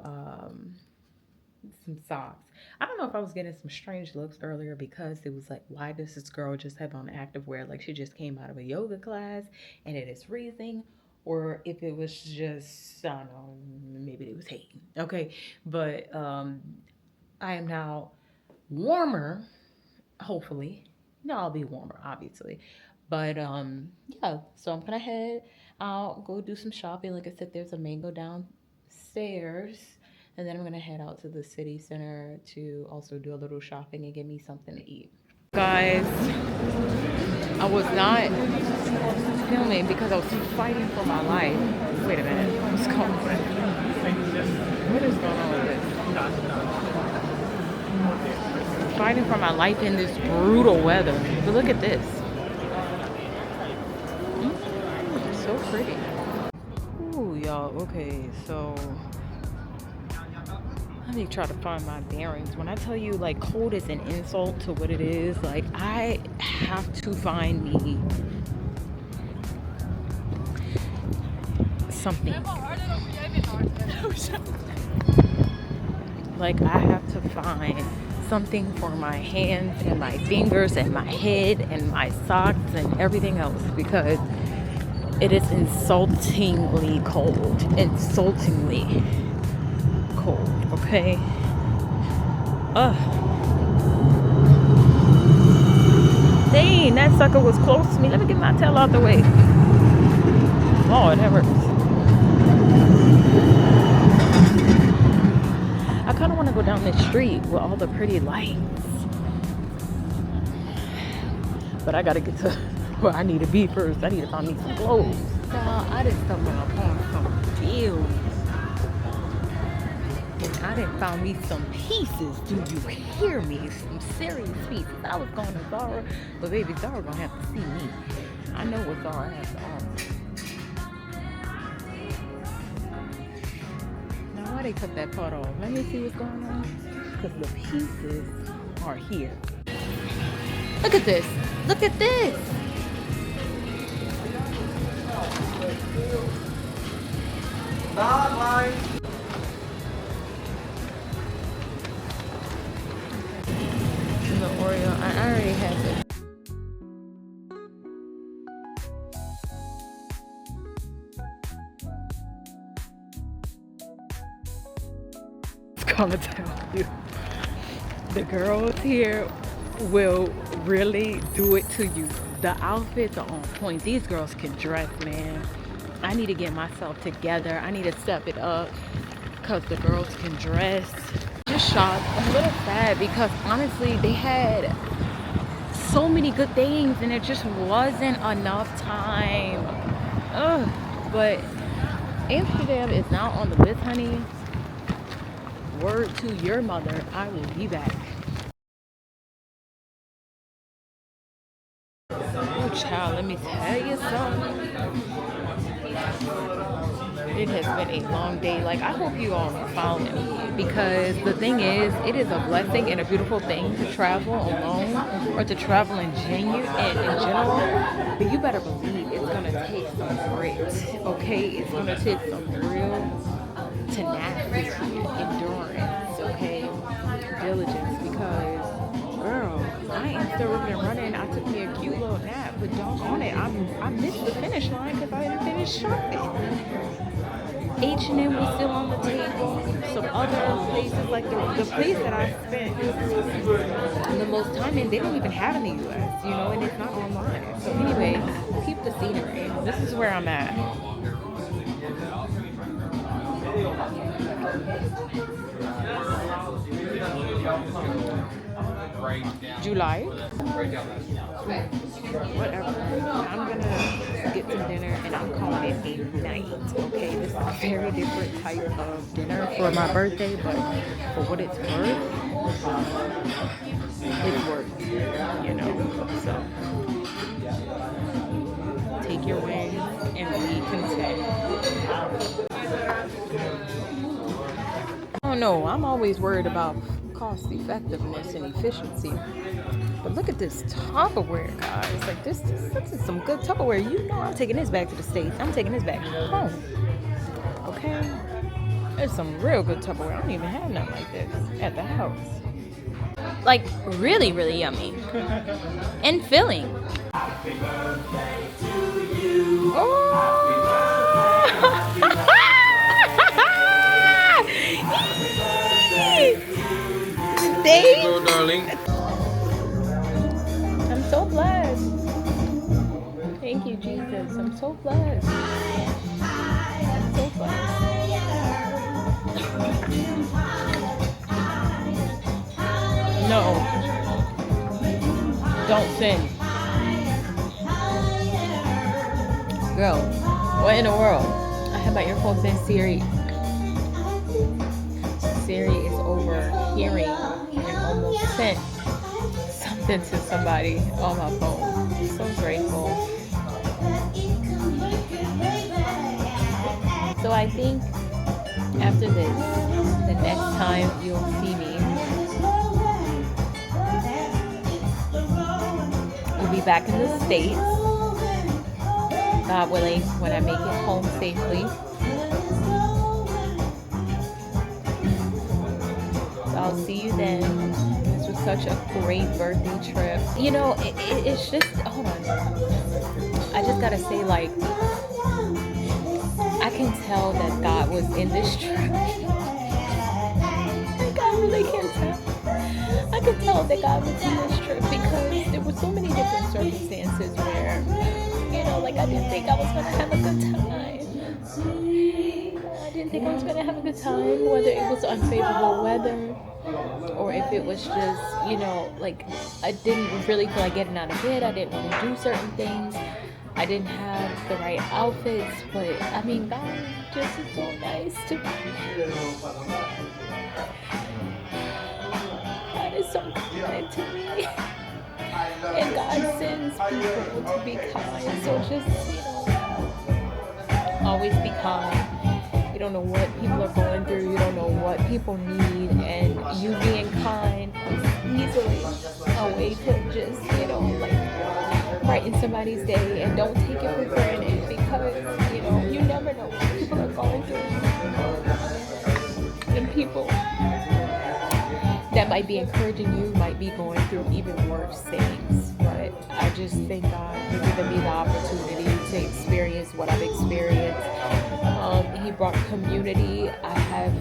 some socks. I don't know if I was getting some strange looks earlier because it was like, why does this girl just have on activewear like she just came out of a yoga class and it is freezing? Or if it was just, I don't know, maybe it was hating. Okay, but I am now warmer, hopefully. No, I'll be warmer, obviously. But yeah, so I'm gonna head out, go do some shopping. Like I said, there's a mango downstairs. And then I'm gonna head out to the city center to also do a little shopping and get me something to eat. Guys, I was not filming because I was fighting for my life. Wait a minute, what's going on? What is going on with this? Fighting for my life in this brutal weather. But look at this. So pretty. Ooh, y'all, okay, so let me try to find my bearings. When I tell you, like, cold is an insult to what it is, like, I have to find me something. Like, I have to find something for my hands and my fingers and my head and my socks and everything else because it is insultingly cold. Insultingly cold, okay? Ugh. Dang, that sucker was close to me. Let me get my tail out the way. Lord, that hurts. I kind of want to go down this street with all the pretty lights. But I got to get to where I need to be first. I need to find me some clothes. I didn't stumble upon some deals. I didn't find me some pieces. Do you hear me? Some serious pieces. I was going to Zara, but baby, Zara gonna have to see me. I know what Zara has to offer. Now, why they cut that part off? Let me see what's going on. Because the pieces are here. Look at this. Look at this. Bye. The Oreo, I already have it. It's gonna tell you, the girls here will really do it to you. The outfits are on point. These girls can dress, man. I need to get myself together. I need to step it up because the girls can dress. Just shocked. I'm a little sad because honestly they had so many good things and it just wasn't enough time. Ugh. But Amsterdam is now on the list, honey. Word to your mother, I will be back. Oh child, let me tell you something. It has been a long day. Like, I hope you all are following me because the thing is, it is a blessing and a beautiful thing to travel alone or to travel in general. But you better believe it's gonna take some grit, okay? It's gonna take some real tenacity, endurance, okay? Diligence, because girl, I am still ripping and running. I took me a cute little nap, but doggone it, I missed the finish line because I didn't finish shopping. H&M was still on the table. Some other places, like the place that I spent the most time in, they don't even have in the US, you know, and it's not online. So anyway, keep the scenery. This is where I'm at. July? Whatever. I'm gonna get some dinner and I'm calling it a night. Okay, this is a very different type of dinner for my birthday, but for what it's worth, it's worth, you know. So take your wings and be content. I don't know, I'm always worried about cost effectiveness and efficiency. But look at this Tupperware, guys. Like, this is some good Tupperware. You know I'm taking this back to the States. I'm taking this back home. Okay? There's some real good Tupperware. I don't even have nothing like this at the house. Like, really, really yummy. And filling. Oh! right? Go, darling. I'm so blessed. Thank you, Jesus. I'm so blessed. I'm so blessed. No, don't sin. Girl, what in the world? I have my earphones in. Siri is overhearing and almost sent something to somebody on my phone. I'm so grateful. So I think after this, the next time you'll see me, we'll be back in the States. God willing, when I make it home safely. So I'll see you then. This was such a great birthday trip. You know, it's just, hold on. I just gotta say, like, I can tell that God was in this trip. Like, I really can tell. I can tell that God was in this trip because there were so many different circumstances where, you know, like I didn't think I was gonna have a good time. I didn't think I was gonna have a good time, whether it was unfavorable weather or if it was just, you know, like I didn't really feel like getting out of bed. I didn't want to do certain things. I didn't have the right outfits, but I mean, God just is so nice to me. God is so kind to me. And God sends people to be kind. So just, you know, always be kind. You don't know what people are going through. You don't know what people need. And you being kind is easily a way to just, you know, like brighten somebody's day. And don't take it for granted because, you know, you never know what people are going through. And people that might be encouraging you might be going through even worse things. But I just thank God for giving me the opportunity to experience what I've experienced. He brought community. I have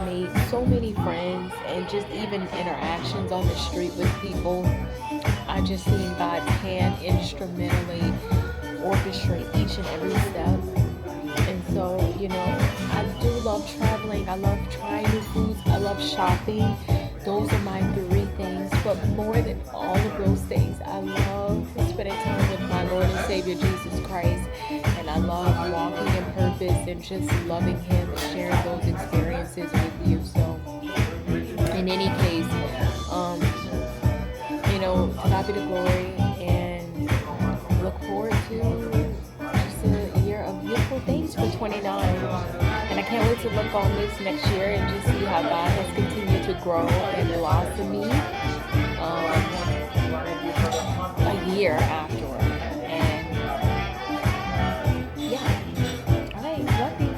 made so many friends and just even interactions on the street with people. I just seen God's hand instrumentally orchestrate each and every step. And so, you know, I do love traveling. I love trying new foods. I love shopping. Those are my three things. But more than all of those things, I love spending time with my Lord and Savior Jesus Christ. And I love walking in purpose and just loving Him and sharing those experiences with you. So, in any case, you know, to God be the glory, and look forward to just a year of beautiful things for 29. And I can't wait to look on this next year and just see how God has continued to grow and blossom me a year afterward. And yeah, all right, love you.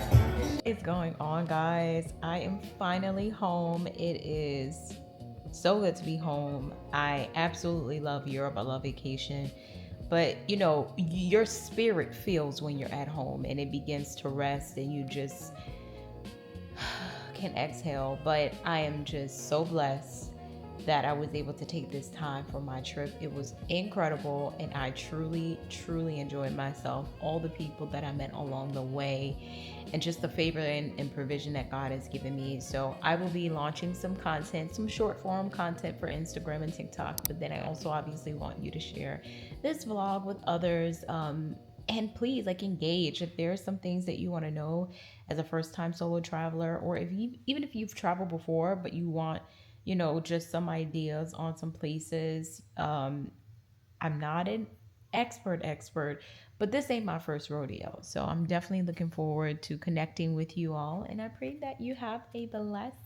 It's going on, guys. I am finally home. It is so good to be home. I absolutely love Europe. I love vacation. But you know, your spirit feels when you're at home and it begins to rest and you just can exhale. But I am just so blessed that I was able to take this time for my trip. It was incredible and I truly, truly enjoyed myself. All the people that I met along the way and just the favor and provision that God has given me. So I will be launching some content, some short form content for Instagram and TikTok. But then I also obviously want you to share this vlog with others. And please, like, engage if there are some things that you want to know as a first time solo traveler, or if you, even if you've traveled before but you want, you know, just some ideas on some places. I'm not an expert, but this ain't my first rodeo. So I'm definitely looking forward to connecting with you all. And I pray that you have a blessed